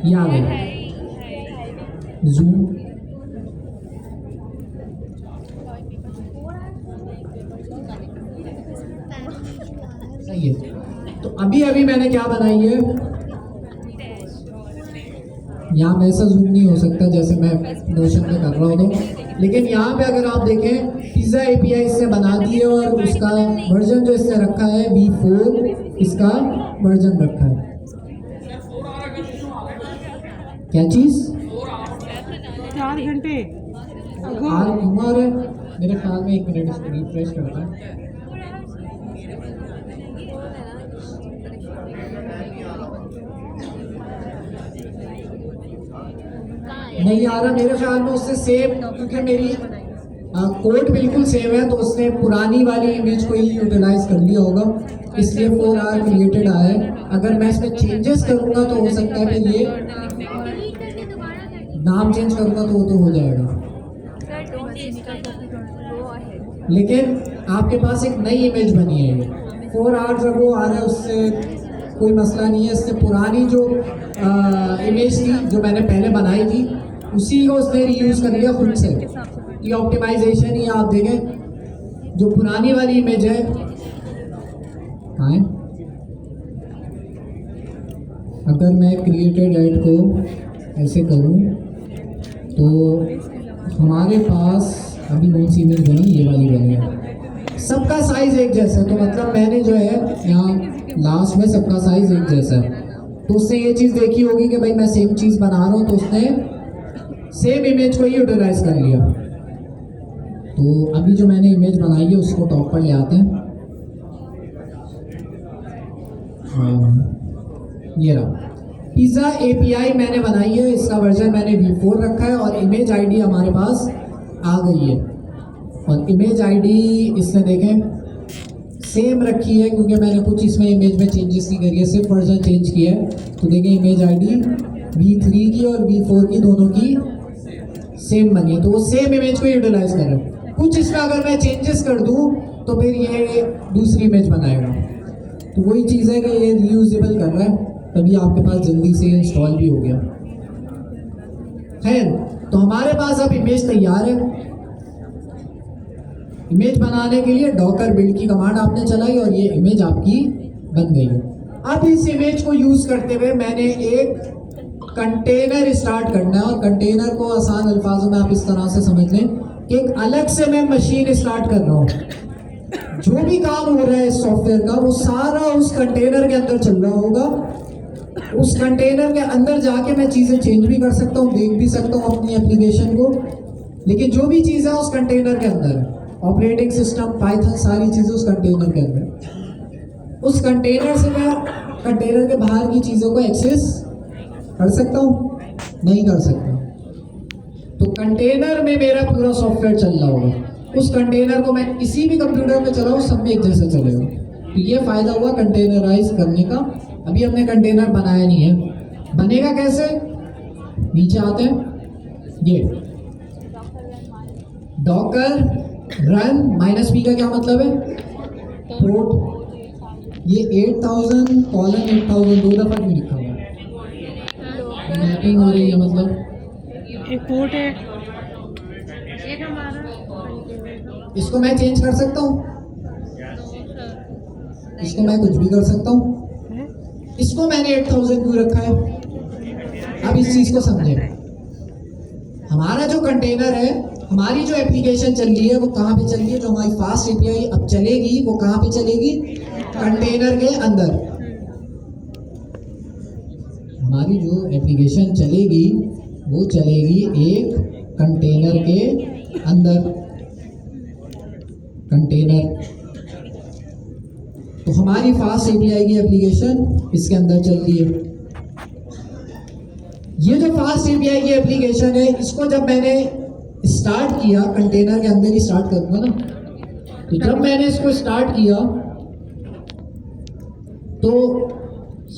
ये आ गई जूम। सही है। तो अभी अभी मैंने क्या बनाई है, यहाँ में ऐसा जूम नहीं हो सकता जैसे मैं नोशन में कर रहा हूँ तो। लेकिन यहाँ पे अगर आप देखें पिज़्ज़ा API इसने बना दी है और उसका वर्जन जो इसने रखा है V4 इसका वर्जन रखा है। क्या चीज़? 4 घंटे हाल उम्र है मेरे ख्याल में। 1 मिनट इसको रिफ्रेश करता है। नहीं आ रहा मेरे ख्याल में उससे सेम, क्योंकि मेरी कोड बिल्कुल सेम है तो उसने पुरानी वाली इमेज को ही यूटिलाइज कर लिया होगा, इसलिए 4R क्रिएटेड आया है। अगर मैं इसमें चेंजेस करूंगा तो हो सकता है कि ये नाम चेंज करूंगा तो वो तो हो जाएगा। लेकिन आपके पास एक नई इमेज बनी है। ये 4R जब वो आ रहा है उससे कोई मसला नहीं है। इससे पुरानी जो इमेज थी जो मैंने पहले बनाई थी उसी को उसने रीयूज कर लिया खुद से। ये ऑप्टिमाइजेशन ही आप देखें, जो पुरानी वाली इमेज है कहाँ है? अगर मैं क्रिएटेड ऐड को ऐसे करूं तो हमारे पास अभी कौन सी इमेज बनी? ये वाली बनी है। सबका साइज एक जैसा है, तो मतलब मैंने जो है यहाँ लास्ट में सबका साइज एक जैसा है। तो उसने ये चीज़ देखी होगी कि भाई मैं सेम चीज़ बना रहा हूँ, तो उसने सेम इमेज को ही यूटिलाइज कर लिया। तो अभी जो मैंने इमेज बनाई है उसको टॉप पर ले आते हैं। ये रहा पिज़्ज़ा API मैंने बनाई है, इसका वर्जन मैंने V4 रखा है और इमेज ID हमारे पास आ गई है। और इमेज ID इसने देखें सेम रखी है क्योंकि मैंने कुछ इसमें इमेज में चेंजेस नहीं करी है, सिर्फ वर्जन चेंज किया है। तो देखें इमेज ID V3 की और V4 की दोनों की सेम बनी है, तो वो सेम इमेज को यूटिलाइज कर रहा है। कुछ इसमें अगर मैं चेंजेस कर दूं तो फिर ये दूसरी इमेज बनाएगा। तो वही चीज़ है कि ये रीयूजेबल कर रहा है, तभी आपके पास जल्दी से इंस्टॉल भी हो गया। खैर, तो हमारे पास अब इमेज तैयार है। इमेज बनाने के लिए डॉकर बिल्ड की कमांड आपने चलाई और ये इमेज आपकी बन गई है। अब इस इमेज को यूज करते हुए मैंने एक कंटेनर स्टार्ट करना है, और कंटेनर को आसान अल्फाजों में आप इस तरह से समझ लें कि एक अलग से मैं मशीन स्टार्ट कर रहा हूँ। जो भी काम हो रहा है इस सॉफ्टवेयर का वो सारा उस कंटेनर के अंदर चल रहा होगा। उस कंटेनर के अंदर जाके मैं चीज़ें चेंज भी कर सकता हूँ, देख भी सकता हूँ अपनी एप्लीकेशन को। लेकिन जो भी चीज़ है उस कंटेनर के अंदर है, ऑपरेटिंग सिस्टम, पाइथन, सारी चीज़ें उस कंटेनर के अंदर। उस कंटेनर से मैं कंटेनर के बाहर की चीज़ों को एक्सेस कर सकता हूँ? नहीं कर सकता। तो कंटेनर में मेरा पूरा सॉफ्टवेयर चल रहा होगा। उस कंटेनर को मैं किसी भी कंप्यूटर में चलाऊँ सब में एक जैसा चलेगा। तो ये फ़ायदा हुआ कंटेनराइज करने का। अभी हमने कंटेनर बनाया नहीं है, बनेगा कैसे? नीचे आते हैं, ये डॉकर रन -p का क्या मतलब है? पोर्ट। ये 8000:8000 दो दफ़ा क्यों लिखा हुआ है? मैपिंग हो रही है, मतलब एक पोर्ट है, एक हमारा। इसको मैं चेंज कर सकता हूँ? इसको मैं कुछ भी कर सकता हूँ। इसको मैंने 8000 क्यों रखा है, अब इस चीज को समझे। हमारा जो कंटेनर है, हमारी जो एप्लीकेशन चल रही है वो कहाँ पे चल रही है, जो हमारी फास्ट एपीआई अब चलेगी वो कहाँ पे चलेगी, कंटेनर के अंदर। हमारी जो एप्लीकेशन चलेगी वो चलेगी एक कंटेनर के अंदर। कंटेनर, तो हमारी फास्ट एपीआई की एप्लीकेशन इसके अंदर चलती है। ये जो फास्ट एपीआई की एप्लीकेशन है, इसको जब मैंने स्टार्ट किया, कंटेनर के अंदर ही स्टार्ट करूंगा ना, तो जब मैंने इसको स्टार्ट किया तो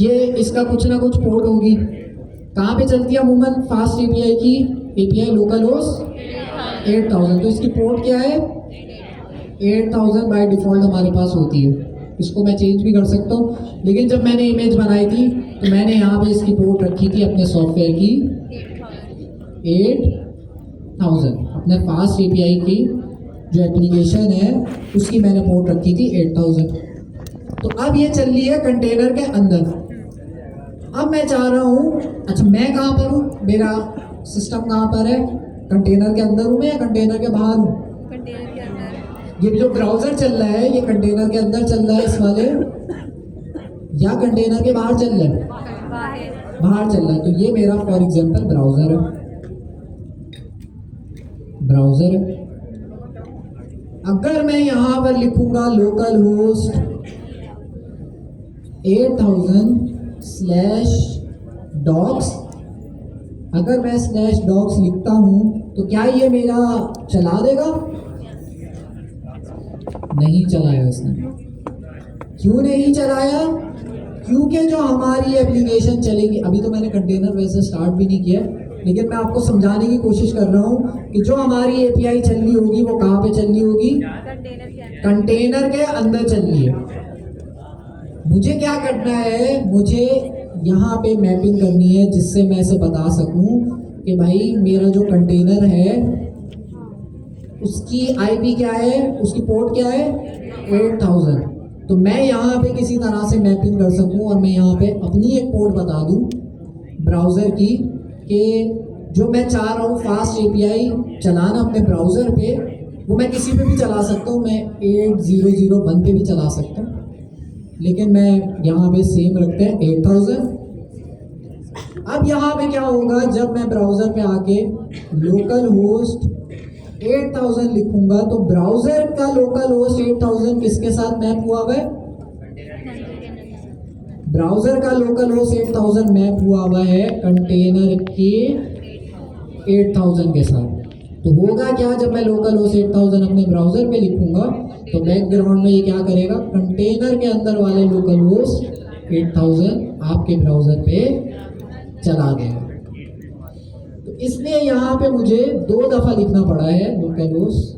ये इसका कुछ ना कुछ पोर्ट होगी। कहाँ पे चलती है अमूमन फास्ट एपीआई की एपीआई, लोकल होस्ट 8000। तो इसकी पोर्ट क्या है, 8000 बाय डिफॉल्ट हमारे पास होती है। इसको मैं चेंज भी कर सकता हूँ, लेकिन जब मैंने इमेज बनाई थी तो मैंने यहाँ पे इसकी पोर्ट रखी थी अपने सॉफ्टवेयर की 8000। अपने फास्ट एपीआई की जो एप्लीकेशन है उसकी मैंने पोर्ट रखी थी 8000। तो अब ये चल रही है कंटेनर के अंदर। अब मैं चाह रहा हूँ, अच्छा मैं कहाँ पर हूँ, मेरा सिस्टम कहाँ पर है, कंटेनर के अंदर हूँ मैं या कंटेनर के बाहर हूँ। कंटेनर के अंदर। ये जो ब्राउजर चल रहा है ये कंटेनर के अंदर चल रहा है इस वाले, या कंटेनर के बाहर चल रहा है, बाहर चल रहा है। तो ये मेरा फॉर एग्जांपल ब्राउजर है, ब्राउजर है। अगर मैं यहाँ पर लिखूंगा लोकल होस्ट 8000/docs, अगर मैं /docs लिखता हूं तो क्या ये मेरा चला देगा, नहीं चलाया इसने। क्यों नहीं चलाया, क्योंकि जो हमारी एप्लीकेशन चलेगी, अभी तो मैंने कंटेनर वैसे स्टार्ट भी नहीं किया, लेकिन मैं आपको समझाने की कोशिश कर रहा हूँ कि जो हमारी एपीआई चल रही होगी वो कहाँ पे चल रही होगी, कंटेनर के अंदर चल रही है। मुझे क्या करना है, मुझे यहाँ पे मैपिंग करनी है जिससे मैं इसे बता सकूँ कि भाई मेरा जो कंटेनर है उसकी आईपी क्या है, उसकी पोर्ट क्या है 8000। तो मैं यहाँ पे किसी तरह से मैपिंग कर सकूँ और मैं यहाँ पे अपनी एक पोर्ट बता दूँ ब्राउज़र की कि जो मैं चाह रहा हूँ फास्ट एपीआई चलाना अपने ब्राउज़र पे, वो मैं किसी पे भी चला सकता हूँ, मैं 8001 पे भी चला सकता हूँ, लेकिन मैं यहाँ पे सेम रखते हैं 8000। अब यहाँ पे क्या होगा, जब मैं ब्राउज़र पे आके लोकल होस्ट 8000 लिखूंगा तो ब्राउज़र का लोकल होस्ट 8000 किसके साथ मैप हुआ हुआ है, ब्राउज़र का लोकल होस्ट 8000 मैप हुआ हुआ है कंटेनर के 8000 के साथ। तो होगा क्या, जब मैं लोकल होस्ट 8000 अपने ब्राउज़र पे लिखूंगा तो बैकग्राउंड में ये क्या करेगा, कंटेनर के अंदर वाले लोकल होस्ट 8000 आपके ब्राउज़र पे चला देगा। तो इसलिए यहाँ पे मुझे 2 दफ़ा लिखना पड़ा है लोकल होस्ट।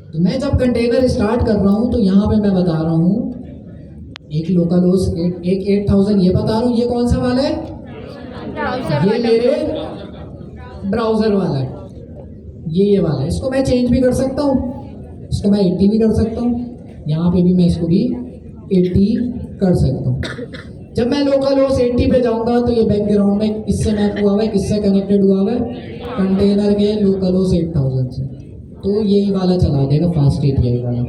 तो मैं जब कंटेनर स्टार्ट कर रहा हूँ तो यहाँ पे मैं बता रहा हूँ एक लोकल होस्ट एक 8000 ये बता रहा हूँ, ये कौन सा वाला है, ये मेरे ब्राउज़र वाला है, ये वाला है। इसको मैं चेंज भी कर सकता हूँ, इसको मैं 80 भी कर सकता हूँ, यहाँ पे भी मैं इसको भी 80 कर सकता हूँ। जब मैं लोकल होस्ट 80 पे जाऊँगा तो ये बैकग्राउंड में किससे मैप हुआ हुआ है, किससे कनेक्टेड हुआ हुआ है, कंटेनर के लोकल होस्ट 8000 से। तो यही वाला चला देगा फास्ट एपीआई वाला।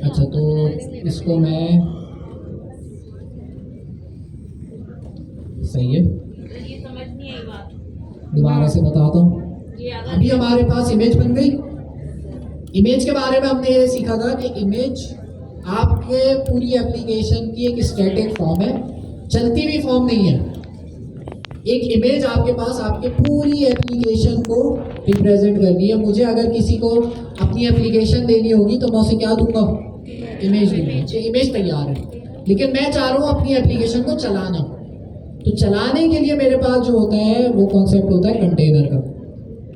अच्छा, तो इसको मैं सही है, दोबारा से बताता हूँ। अभी हमारे पास इमेज बन गई। इमेज के बारे में हमने ये सीखा था कि इमेज आपके पूरी एप्लीकेशन की एक स्टैटिक फॉर्म है, चलती हुई फॉर्म नहीं है। एक इमेज आपके पास आपके पूरी एप्लीकेशन को रिप्रेजेंट कर रही है। मुझे अगर किसी को अपनी एप्लीकेशन देनी होगी तो मैं उसे क्या दूंगा, इमेज दूंगा। इमेज तैयार है, लेकिन मैं चाह रहा हूँ अपनी एप्लीकेशन को चलाना। तो चलाने के लिए मेरे पास जो होता है वो कॉन्सेप्ट होता है कंटेनर का।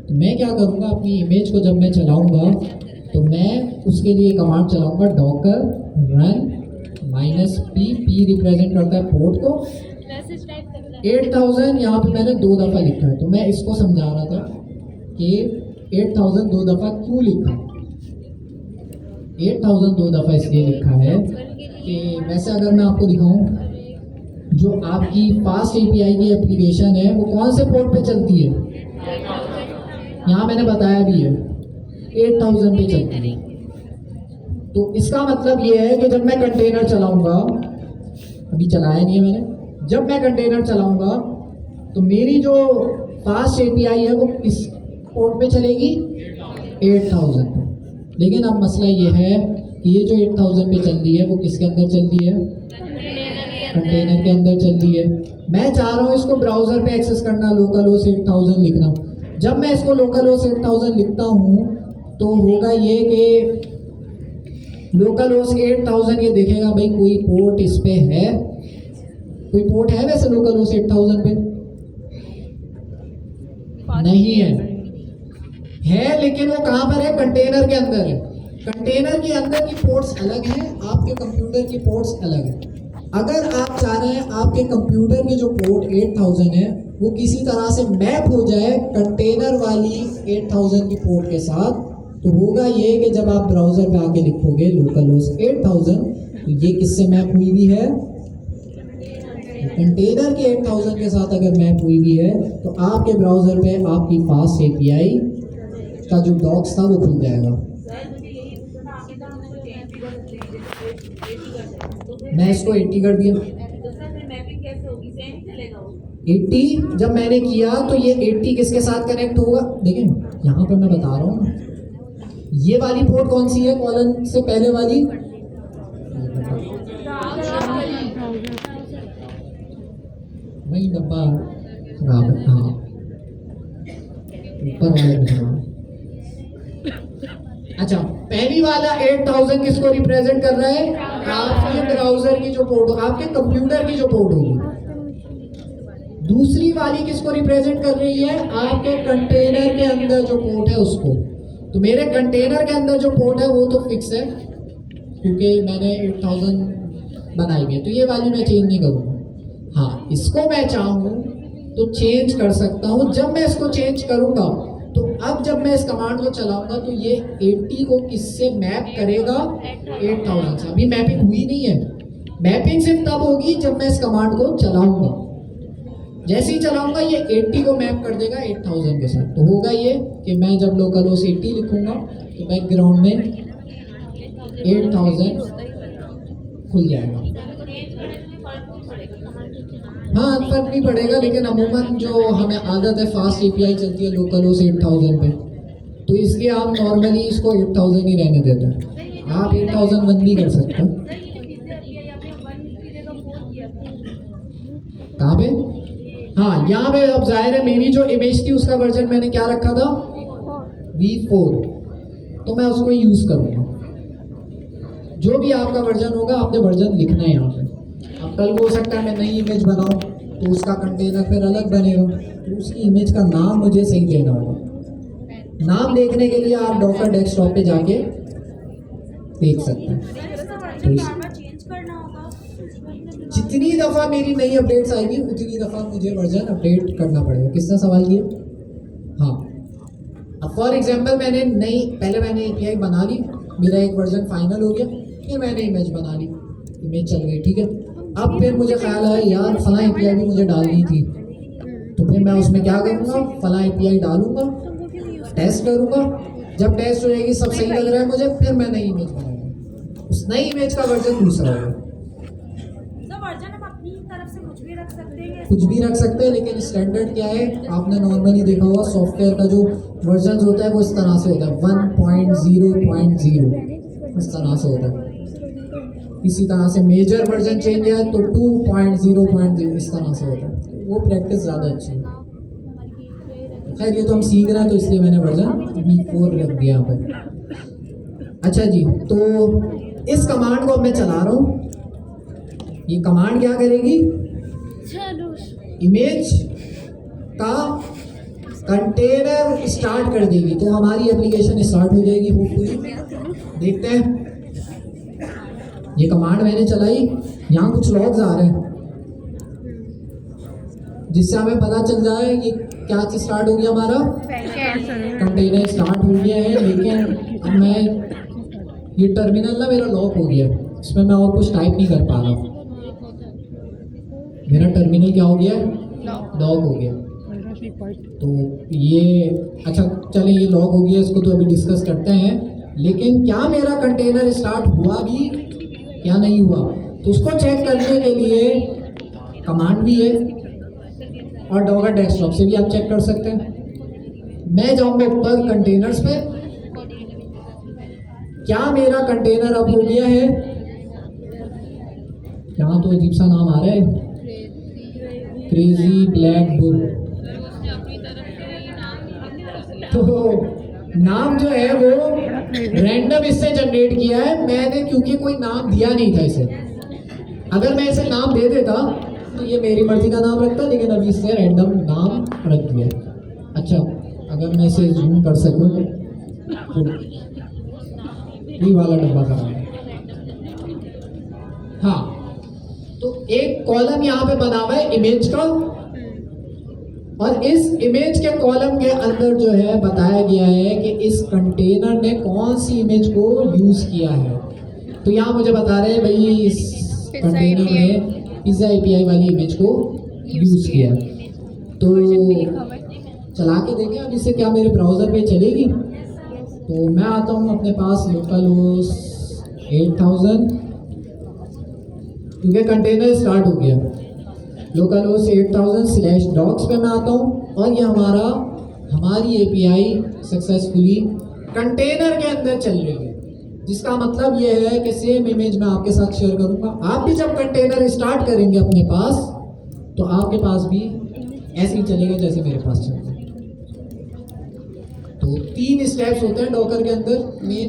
तो मैं क्या करूँगा, अपनी इमेज को जब मैं चलाऊँगा तो मैं उसके लिए कमांड चलाऊँगा docker run -p रिप्रेजेंट करता है पोर्ट को, 8000 यहाँ पे मैंने 2 दफ़ा लिखा है। तो मैं इसको समझा रहा था कि 8000 2 दफ़ा क्यों लिखा। 8000 दो दफ़ा इसलिए लिखा है कि वैसे अगर मैं आपको दिखाऊं, जो आपकी फास्ट एपीआई की एप्लीकेशन है वो कौन से पोर्ट पे चलती है, यहाँ मैंने बताया भी है 8000 पे चलती है। तो इसका मतलब ये है कि जब मैं कंटेनर चलाऊंगा, अभी चलाया नहीं है मैंने, जब मैं कंटेनर चलाऊंगा तो मेरी जो फास्ट एपीआई है वो किस पोर्ट पे चलेगी, 8000 पे। लेकिन अब मसला ये है कि ये जो 8000 पे चल रही है वो किसके अंदर चल रही है, कंटेनर के अंदर चल रही है। मैं चाह रहा हूँ इसको ब्राउज़र पे एक्सेस करना, लोकल होस्ट 8000 लिखना। जब मैं इसको लोकल होस्ट 8000 लिखता हूँ तो होगा ये कि लोकल होस्ट 8000 ये देखेगा भाई कोई पोर्ट इस पे है, कोई पोर्ट है वैसे लोकल होस्ट 8000 पे नहीं है, लेकिन वो कहाँ पर है, कंटेनर के अंदर है। कंटेनर के अंदर की पोर्ट्स अलग हैं, आपके कंप्यूटर की पोर्ट्स अलग हैं। अगर आप चाह रहे हैं आपके कंप्यूटर की जो पोर्ट 8000 है वो किसी तरह से मैप हो जाए कंटेनर वाली 8000 की पोर्ट के साथ, तो होगा ये कि जब आप ब्राउज़र पे आके लिखोगे लोकल होस्ट 8000 तो ये किससे मैप हुई हुई है, कंटेनर के 8000 के साथ अगर मैप हुई हुई है तो आपके ब्राउज़र पे आपकी फास्ट एपीआई का जो डॉक्स था वो खुल जाएगा। मैं इसको 80 कर दिया, 80 जब मैंने किया तो ये 80 किसके साथ कनेक्ट होगा, देखें यहाँ पर मैं बता रहा हूँ, ये वाली पोर्ट कौन सी है, कॉलन से पहले वाली, वही डब्बा खराब है, हाँ ऊपर वाले में खराब। अच्छा, पहली वाला 8000 किसको रिप्रेजेंट कर रहा है, आपके ब्राउजर की जो पोर्ट, आपके कंप्यूटर की जो पोर्ट होगी। दूसरी वाली किसको रिप्रेजेंट कर रही है, आपके कंटेनर के अंदर जो पोर्ट है उसको। तो मेरे कंटेनर के अंदर जो पोर्ट है वो तो फिक्स है क्योंकि मैंने 8000 बनाई हुई है, तो ये वाली मैं चेंज नहीं करूँगा। हाँ, इसको मैं चाहूँ तो चेंज कर सकता हूँ। जब मैं इसको चेंज करूँगा तो अब जब मैं इस कमांड को चलाऊंगा तो ये 80 को किससे मैप करेगा, 8000 से। अभी मैपिंग हुई नहीं है, मैपिंग सिर्फ तब होगी जब मैं इस कमांड को चलाऊंगा। जैसे ही चलाऊंगा ये 80 को मैप कर देगा 8000 के साथ। तो होगा ये कि मैं जब लोकल होस्ट 80 लिखूंगा तो बैकग्राउंड में 8000 खुल जाएगा। हाँ, फर्क नहीं पड़ेगा, लेकिन अमूमन जो हमें आदत है फास्ट एपीआई चलती है लोकल होस्ट 8000 पे, तो इसलिए आप नॉर्मली इसको 8000 ही रहने देते हैं। आप 8001 भी कर सकते हैं। कहाँ पे, हाँ यहाँ पे अब जाहिर है मेरी जो इमेज थी उसका वर्जन मैंने क्या रखा था, V4, तो मैं उसको यूज़ करूँगा। जो भी आपका वर्जन होगा आपने वर्जन लिखना है यहाँ पे। अब कल को हो सकता है मैं नई इमेज बनाऊँ तो उसका कंटेनर फिर अलग बनेगा, तो उसकी इमेज का नाम मुझे सही देना होगा। नाम देखने के लिए आप डॉकर डेस्कटॉप पे जाके देख सकते हैं। तो जितनी दफ़ा मेरी नई अपडेट्स आएगी उतनी दफ़ा मुझे वर्जन अपडेट करना पड़ेगा। किसने सवाल किया, हाँ। अब फॉर एग्जांपल मैंने पहले मैंने एपीआई बना ली, मेरा एक वर्जन फाइनल हो गया, फिर मैंने इमेज बना ली, इमेज चल गई, ठीक है। अब फिर मुझे ख्याल आया यार फला एपीआई भी मुझे डालनी थी, तो फिर मैं उसमें क्या करूँगा, फला एपीआई डालूंगा, टेस्ट करूँगा। जब टेस्ट हो जाएगी सब सही लग रहा है मुझे, फिर मैं नई इमेज बनाऊंगा। उस नई इमेज का वर्जन दूसरा होगा। कुछ भी रख सकते हैं, लेकिन स्टैंडर्ड क्या है आपने नॉर्मली देखा होगा, सॉफ्टवेयर का जो वर्जन होता है वो इस तरह से होता है 1.0.0, इस तरह से होता है। इसी तरह से मेजर वर्जन चेंज है तो 2.0.0 इस तरह से होता है। वो प्रैक्टिस ज़्यादा अच्छी है। खैर ये तो हम सीख रहे हैं तो इसलिए मैंने वर्जन V4 रख दिया यहाँ पर। अच्छा जी, तो इस कमांड को अब मैं चला रहा हूँ। ये कमांड क्या करेगी, इमेज का कंटेनर स्टार्ट कर देगी, तो हमारी एप्लीकेशन स्टार्ट हो जाएगी होपफुली। देखते हैं, ये कमांड मैंने चलाई, यहाँ कुछ लॉग्स आ रहे हैं जिससे हमें पता चल जाए कि क्या चीज़ स्टार्ट हो गया, हमारा कंटेनर स्टार्ट हो गया है। लेकिन अब मैं ये टर्मिनल ना मेरा लॉक हो गया, इसमें मैं और कुछ टाइप नहीं कर पा रहा हूँ। मेरा टर्मिनल क्या हो गया, लॉक हो गया। तो ये अच्छा चले, ये लॉक हो गया, इसको तो अभी डिस्कस करते हैं। लेकिन क्या मेरा कंटेनर स्टार्ट हुआ भी या नहीं हुआ, तो उसको चेक करने के लिए कमांड भी है, और डॉगर डेस्कटॉप से भी आप चेक कर सकते हैं। मैं जाऊंगा ऊपर कंटेनर्स पे, क्या मेरा कंटेनर अब हो गया है, यहाँ तो अजीब सा नाम आ रहा है, क्रेजी ब्लैक बुल। तो नाम जो है वो रैंडम इससे जनरेट किया है मैंने, क्योंकि कोई नाम दिया नहीं था इसे। अगर मैं इसे नाम दे देता तो ये मेरी मर्जी का नाम रखता, लेकिन अभी इससे रैंडम नाम रख दिया। अच्छा, अगर मैं इसे जूम कर सकूं तो ये वाला डब्बा खराब है। हाँ, तो एक कॉलम यहाँ पे बना हुआ है इमेज का, और इस इमेज के कॉलम के अंदर जो है बताया गया है कि इस कंटेनर ने कौन सी इमेज को यूज किया है। तो यहाँ मुझे बता रहे हैं भाई इस कंटेनर ने पिज्जा एपीआई वाली इमेज को यूज किया। तो चला के देखें अब इसे, क्या मेरे ब्राउजर पे चलेगी। तो मैं आता हूँ अपने पास लोकलहोस्ट 8000, क्योंकि कंटेनर स्टार्ट हो गया। लोकलहोस्ट 8000/docs पे मैं आता हूँ, और ये हमारी एपीआई सक्सेसफुली कंटेनर के अंदर चल रही है, जिसका मतलब ये है कि सेम इमेज मैं आपके साथ शेयर करूंगा। आप भी जब कंटेनर स्टार्ट करेंगे अपने पास, तो आपके पास भी ऐसे ही चलेगा जैसे मेरे पास चलता है। तो 3 स्टेप्स होते हैं डॉकर के अंदर में।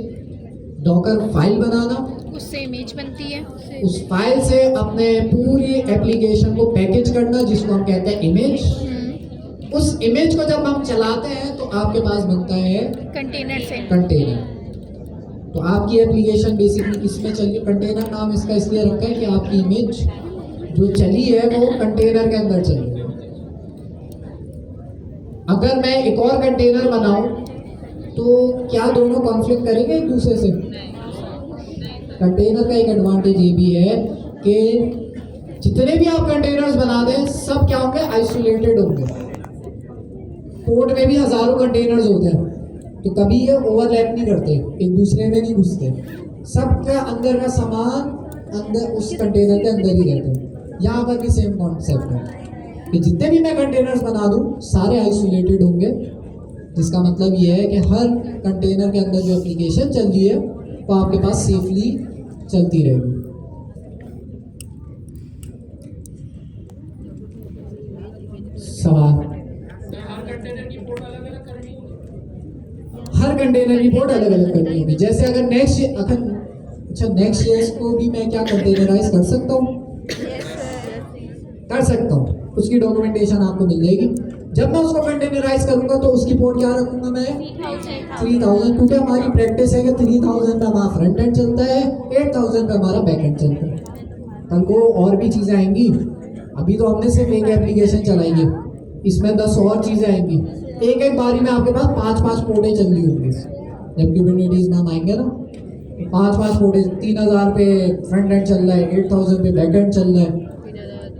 डॉकर फाइल बनाना, उससे इमेज बनती है, उस फाइल से अपने पूरी एप्लीकेशन को पैकेज करना, जिसको हम कहते हैं इमेज। उस इमेज को जब हम चलाते हैं तो आपके पास बनता है कंटेनर। तो आपकी एप्लीकेशन बेसिकली किसमें चल रही है, कंटेनर नाम इसका इसलिए रखा है कि आपकी इमेज जो चली है वो कंटेनर के अंदर चल रही है। अगर मैं एक और कंटेनर बनाऊं तो क्या दोनों कॉन्फ्लिक्ट करेंगे एक दूसरे से? कंटेनर का एक एडवांटेज ये भी है कि जितने भी आप कंटेनर्स बना दें सब क्या होंगे, आइसोलेटेड होंगे। पोर्ट में भी हजारों कंटेनर्स होते हैं, तो कभी ये ओवरलैप नहीं करते, एक दूसरे में नहीं घुसते, सबका अंदर का सामान अंदर उस कंटेनर के अंदर ही रहता है। यहाँ पर भी सेम कॉन्सेप्ट है कि जितने भी मैं कंटेनर्स बना दूँ सारे आइसोलेटेड होंगे, जिसका मतलब ये है कि हर कंटेनर के अंदर जो एप्लीकेशन चल रही है वो आपके पास सेफली चलती रहेगी। सवाल, हर कंटेनर की पोर्ट अलग अलग करनी होगी। जैसे अगर नेक्स्ट ईयर को भी मैं क्या कंटेनराइज कर सकता हूँ, कर सकता हूँ, उसकी डॉक्यूमेंटेशन आपको मिल जाएगी। जब मैं उसको कंटेनराइज करूंगा तो उसकी पोर्ट क्या रखूंगा मैं, 3000, क्योंकि हमारी प्रैक्टिस है कि 3000 पे हमारा फ्रंट एंड चलता है, 8000 पे हमारा बैक एंड चलता है। कल को और भी चीज़ें आएंगी, अभी तो हमने सिर्फ एक एप्लीकेशन चलाई है, इसमें 10 और चीज़ें आएंगी। एक एक बारी में आपके पास 5-5 पोर्टें चल रही होंगी। जब क्यूबरनेटिस नाम आएंगे ना, 5-5 पोर्टें, 3000 पे फ्रंट एंड चल रहा है, 8000 पे बैक एंड चल रहा है,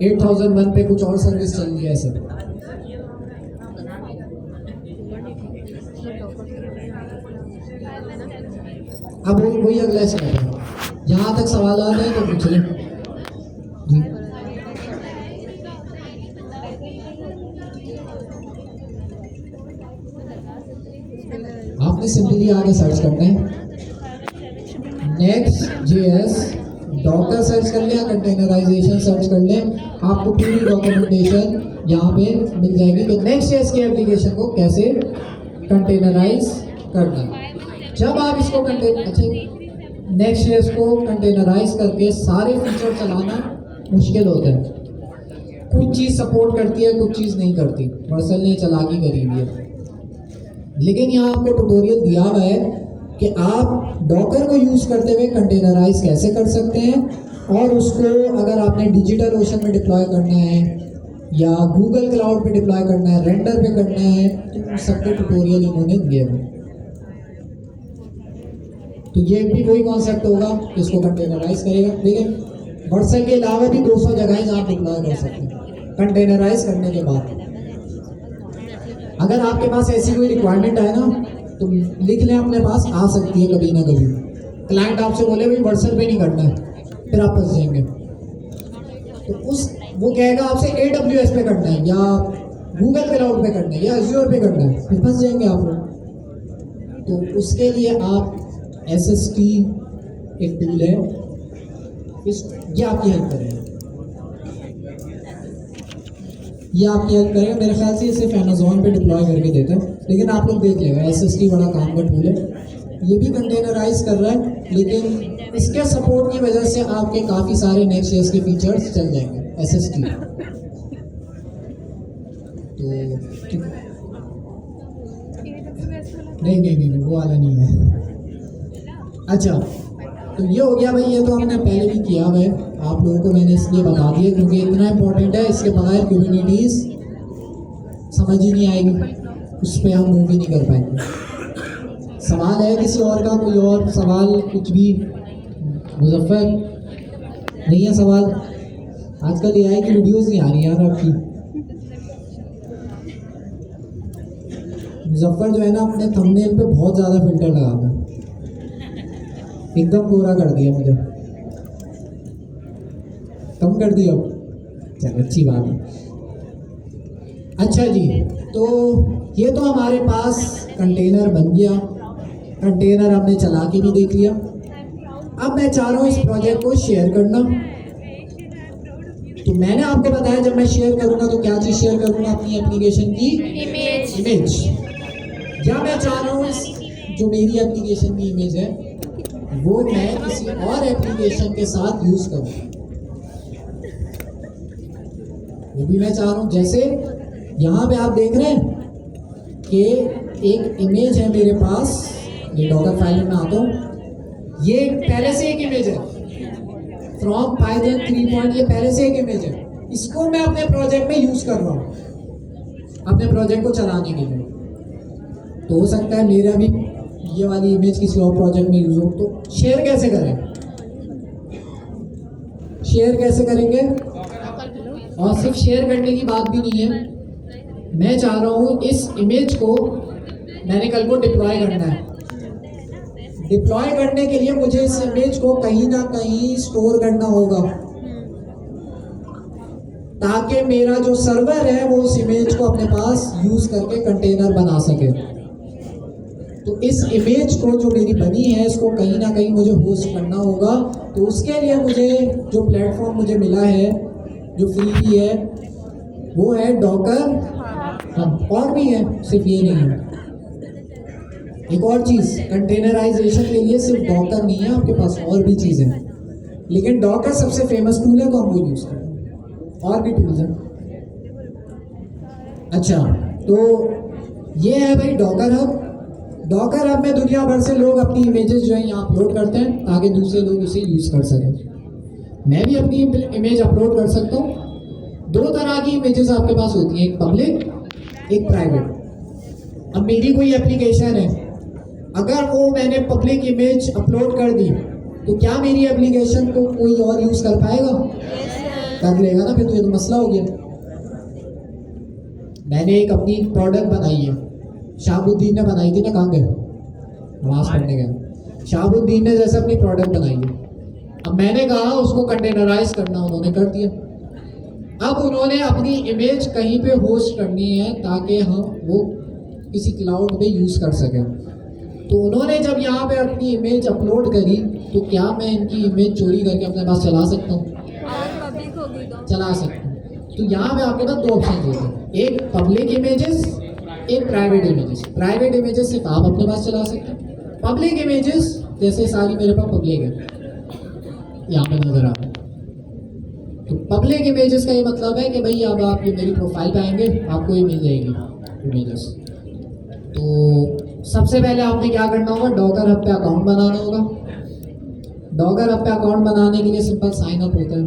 8001 पे कुछ और सर्विस चल रही है। ऐसे अब वही अगला स्टेप है। यहाँ तक सवाल आते हैं तो पूछ लें जी। आपने सिंपली आगे सर्च करना है Next.js, डॉकर सर्च कर लें या कंटेनराइजेशन सर्च कर लें, आपको पूरी डॉक्यूमेंटेशन यहाँ पे मिल जाएगी कि Next.js की एप्लीकेशन को कैसे कंटेनराइज करना है। जब आप इसको Next.js को कंटेनराइज करके सारे फीचर चलाना मुश्किल होता है। कुछ चीज़ सपोर्ट करती है, कुछ चीज़ नहीं करती, मर्सल ने चालाकी करी हुई है। लेकिन यहाँ आपको ट्यूटोरियल दिया हुआ है कि आप डॉकर को यूज़ करते हुए कंटेनराइज कैसे कर सकते हैं, और उसको अगर आपने डिजिटल ओशन में डिप्लॉय करना है या गूगल क्लाउड पे डिप्लॉय करना है, रेंडर पे करना है, तो सबके ट्यूटोरियल इन्होंने दिए हुए। तो ये भी वही कॉन्सेप्ट होगा, इसको कंटेनराइज करेगा। ठीक है, व्हाट्सएप के अलावा भी 200 जगह आप डिप्लॉय कर सकते हैं कंटेनराइज करने के बाद। अगर आपके पास ऐसी कोई रिक्वायरमेंट है ना, तो लिख लें, अपने पास आ सकती है कभी ना कभी। क्लाइंट आपसे बोले भाई व्हाट्सएप पे नहीं करना है, फिर आप फंस जाएंगे। तो वो कहेगा आपसे AWS पे करना है या गूगल क्लाउड पे करना है या Azure पे करना है, फिर फंस जाएंगे आप लोग। तो उसके लिए आप SST एक टूल है, ये आपकी हेल्प करेगा, ये आपकी हेल्प करेगा। मेरे ख्याल से ये सिर्फ अमेजोन पे डिप्लॉय करके देता है, लेकिन आप लोग देख लेगा। SST बड़ा काम का टूल है, ये भी कंटेनराइज कर रहा है, लेकिन इसके सपोर्ट की वजह से आपके काफ़ी सारे नेक्स्ट के फीचर्स चल जाएंगे SST। तो नहीं वो वाला नहीं है। अच्छा, तो ये हो गया भाई, ये तो हमने पहले भी किया हुआ है, आप लोगों को मैंने इसलिए बता दिया क्योंकि इतना इम्पोर्टेंट है। इसके बगैर कम्युनिटीज़ समझ ही नहीं आएगी, उस पर हम मूव ही नहीं कर पाएंगे। सवाल है किसी और का? कोई और सवाल कुछ भी? मुजफ्फर नहीं है सवाल? आजकल AI की वीडियोस नहीं आ रही यार आपकी। मुजफ्फर जो है ना, अपने थंबनेल पे बहुत ज़्यादा फिल्टर लगा था, एकदम गोरा कर दिया मुझे। कम कर दिया? चल अच्छी बात है। अच्छा जी, तो ये तो हमारे पास कंटेनर बन गया, कंटेनर हमने चला के भी देख लिया। अब मैं चाह रहा हूँ इस प्रोजेक्ट को शेयर करना। तो मैंने आपको बताया जब मैं शेयर करूँगा तो क्या चीज़ शेयर करूँगा, अपनी एप्लीकेशन की इमेज। या मैं चाह रहा हूँ इस जो मेरी एप्लीकेशन की इमेज है वो मैं किसी और एप्लीकेशन के साथ यूज़ करूँ, वो भी मैं चाह रहा हूँ। जैसे यहाँ पे आप देख रहे हैं कि एक इमेज है मेरे पास, ये डॉकर फाइल में आता हूँ, ये पहले से एक इमेज है फ्रॉम पाइथन 3. ये पहले से एक इमेज है, इसको मैं अपने प्रोजेक्ट में यूज़ कर रहा हूँ अपने प्रोजेक्ट को चलाने के लिए। तो हो सकता है मेरा भी ये वाली इमेज किसी और प्रोजेक्ट में यूज़ हो। तो शेयर कैसे करें, शेयर कैसे करेंगे? और सिर्फ शेयर करने की बात भी नहीं है, मैं चाह रहा हूँ इस इमेज को मैंने कल को डिप्लॉय करना है। डिप्लॉय करने के लिए मुझे इस इमेज को कहीं ना कहीं स्टोर करना होगा ताकि मेरा जो सर्वर है वो उस इमेज को अपने पास यूज़ करके कंटेनर बना सके। तो इस इमेज को जो मेरी बनी है इसको कहीं ना कहीं मुझे होस्ट करना होगा। तो उसके लिए मुझे जो प्लेटफॉर्म मुझे मिला है जो फ्री भी है वो है डॉकर। और भी है, सिर्फ ये नहीं है। एक और चीज़, कंटेनराइजेशन के लिए सिर्फ डॉकर नहीं है, आपके पास और भी चीज़ें हैं, लेकिन डॉकर सबसे फेमस टूल है तो हम वो यूज़ करते हैं, और भी टूल्स हैं। अच्छा, तो ये है भाई डॉकर हब। डॉकर हब में दुनिया भर से लोग अपनी इमेजेस जो है यहाँ अपलोड करते हैं ताकि दूसरे लोग उसे यूज़ कर सकें। मैं भी अपनी इमेज अपलोड कर सकता हूँ। दो तरह की इमेजेस आपके पास होती हैं, एक पब्लिक एक प्राइवेट। अब मेरी कोई एप्लीकेशन है, अगर वो मैंने पब्लिक इमेज अपलोड कर दी तो क्या मेरी एप्लीकेशन को कोई और यूज़ कर पाएगा? कर लेगा ना, फिर तो ये तो मसला हो गया। मैंने एक अपनी प्रोडक्ट बनाई है, शाहबुद्दीन ने बनाई थी ना, कहाँ गए? नमाज पढ़ने गए। शाहबुद्दीन ने जैसे अपनी प्रोडक्ट बनाई है, अब मैंने कहा उसको कंटेनराइज करना, उन्होंने कर दिया। अब उन्होंने अपनी इमेज कहीं पे होस्ट करनी है ताकि हम वो किसी क्लाउड पे यूज़ कर सकें। तो उन्होंने जब यहाँ पे अपनी इमेज अपलोड करी तो क्या मैं इनकी इमेज चोरी करके अपने पास चला सकता हूँ? चला सकता हूँ। तो यहाँ पे आपके पास दो ऑप्शन होते हैं, एक पब्लिक इमेजेस, एक प्राइवेट इमेजेस। प्राइवेट इमेजेस सिर्फ आप अपने पास चला सकते हैं। पब्लिक इमेजेस जैसे सारी मेरे पास पब्लिक है, यहाँ पे नजर आ रहा है। तो पब्लिक इमेजेस का ये मतलब है कि भाई अब आप ये मेरी प्रोफाइल पे आएंगे आपको ये मिल जाएगी इमेजेस। तो सबसे पहले आपने क्या करना होगा, डॉकर हब पे अकाउंट बनाना होगा। डॉकर हब पे अकाउंट बनाने के लिए सिंपल साइन अप होता है,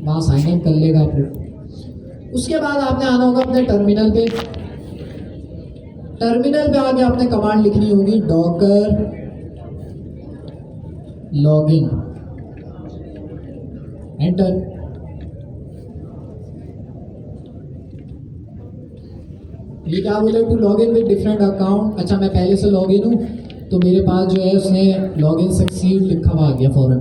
वहाँ साइन अप कर लेगा आप लोग। उसके बाद आपने आना होगा अपने टर्मिनल पे। टर्मिनल पे आके आपने कमांड लिखनी होगी डॉकर लॉगिन, एंटर। ये क्या बोले, to log in with different account. अच्छा मैं पहले से लॉग इन हूँ तो मेरे पास जो है उसने लॉग इन सक्सीड लिखा हुआ आ गया फ़ौरन।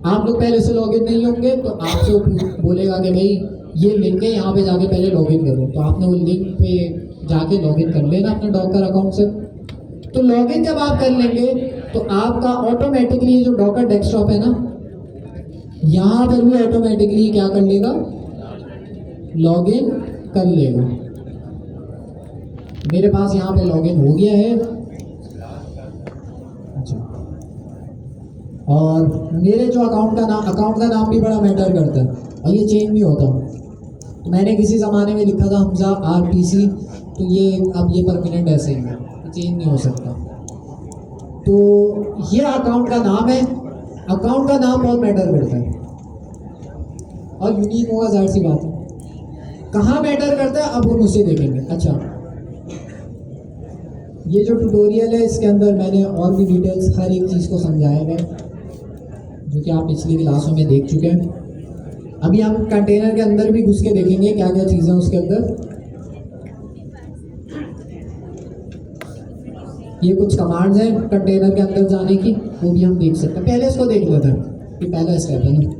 आप लोग पहले से लॉग इन नहीं होंगे तो आपसे वो बोलेगा कि भाई ये लिंक है, यहाँ पे जाके पहले लॉग इन करो, तो आपने वो लिंक पे जाके लॉग इन कर लेना अपने डॉकर अकाउंट से। तो लॉग इन जब आप कर लेंगे तो आपका ऑटोमेटिकली ये जो डॉकर डेस्कटॉप है ना, यहाँ पर भी ऑटोमेटिकली क्या कर लेगा, लॉग इन कर लेगा। मेरे पास यहाँ पे लॉग इन हो गया है। अच्छा, और मेरे जो अकाउंट का नाम भी बड़ा मैटर करता है और ये चेंज नहीं होता। तो मैंने किसी ज़माने में लिखा था हमजा RPC, तो ये अब ये परमानेंट ऐसे ही है, चेंज नहीं हो सकता। तो ये अकाउंट का नाम है, अकाउंट का नाम बहुत मैटर करता है और यूनिक होगा, जाहिर सी बात है। कहाँ मैटर करता है अब हम उसे देखेंगे। अच्छा, ये जो ट्यूटोरियल है इसके अंदर मैंने और भी डिटेल्स हर एक चीज़ को समझाया है जो कि आप पिछली क्लासों में देख चुके हैं। अभी हम कंटेनर के अंदर भी घुस के देखेंगे क्या क्या चीज़ें उसके अंदर। ये कुछ कमांड्स हैं कंटेनर के अंदर जाने की, वो भी हम देख सकते हैं। पहले इसको देख लेते हैं, ये पहला स्टेप है ना।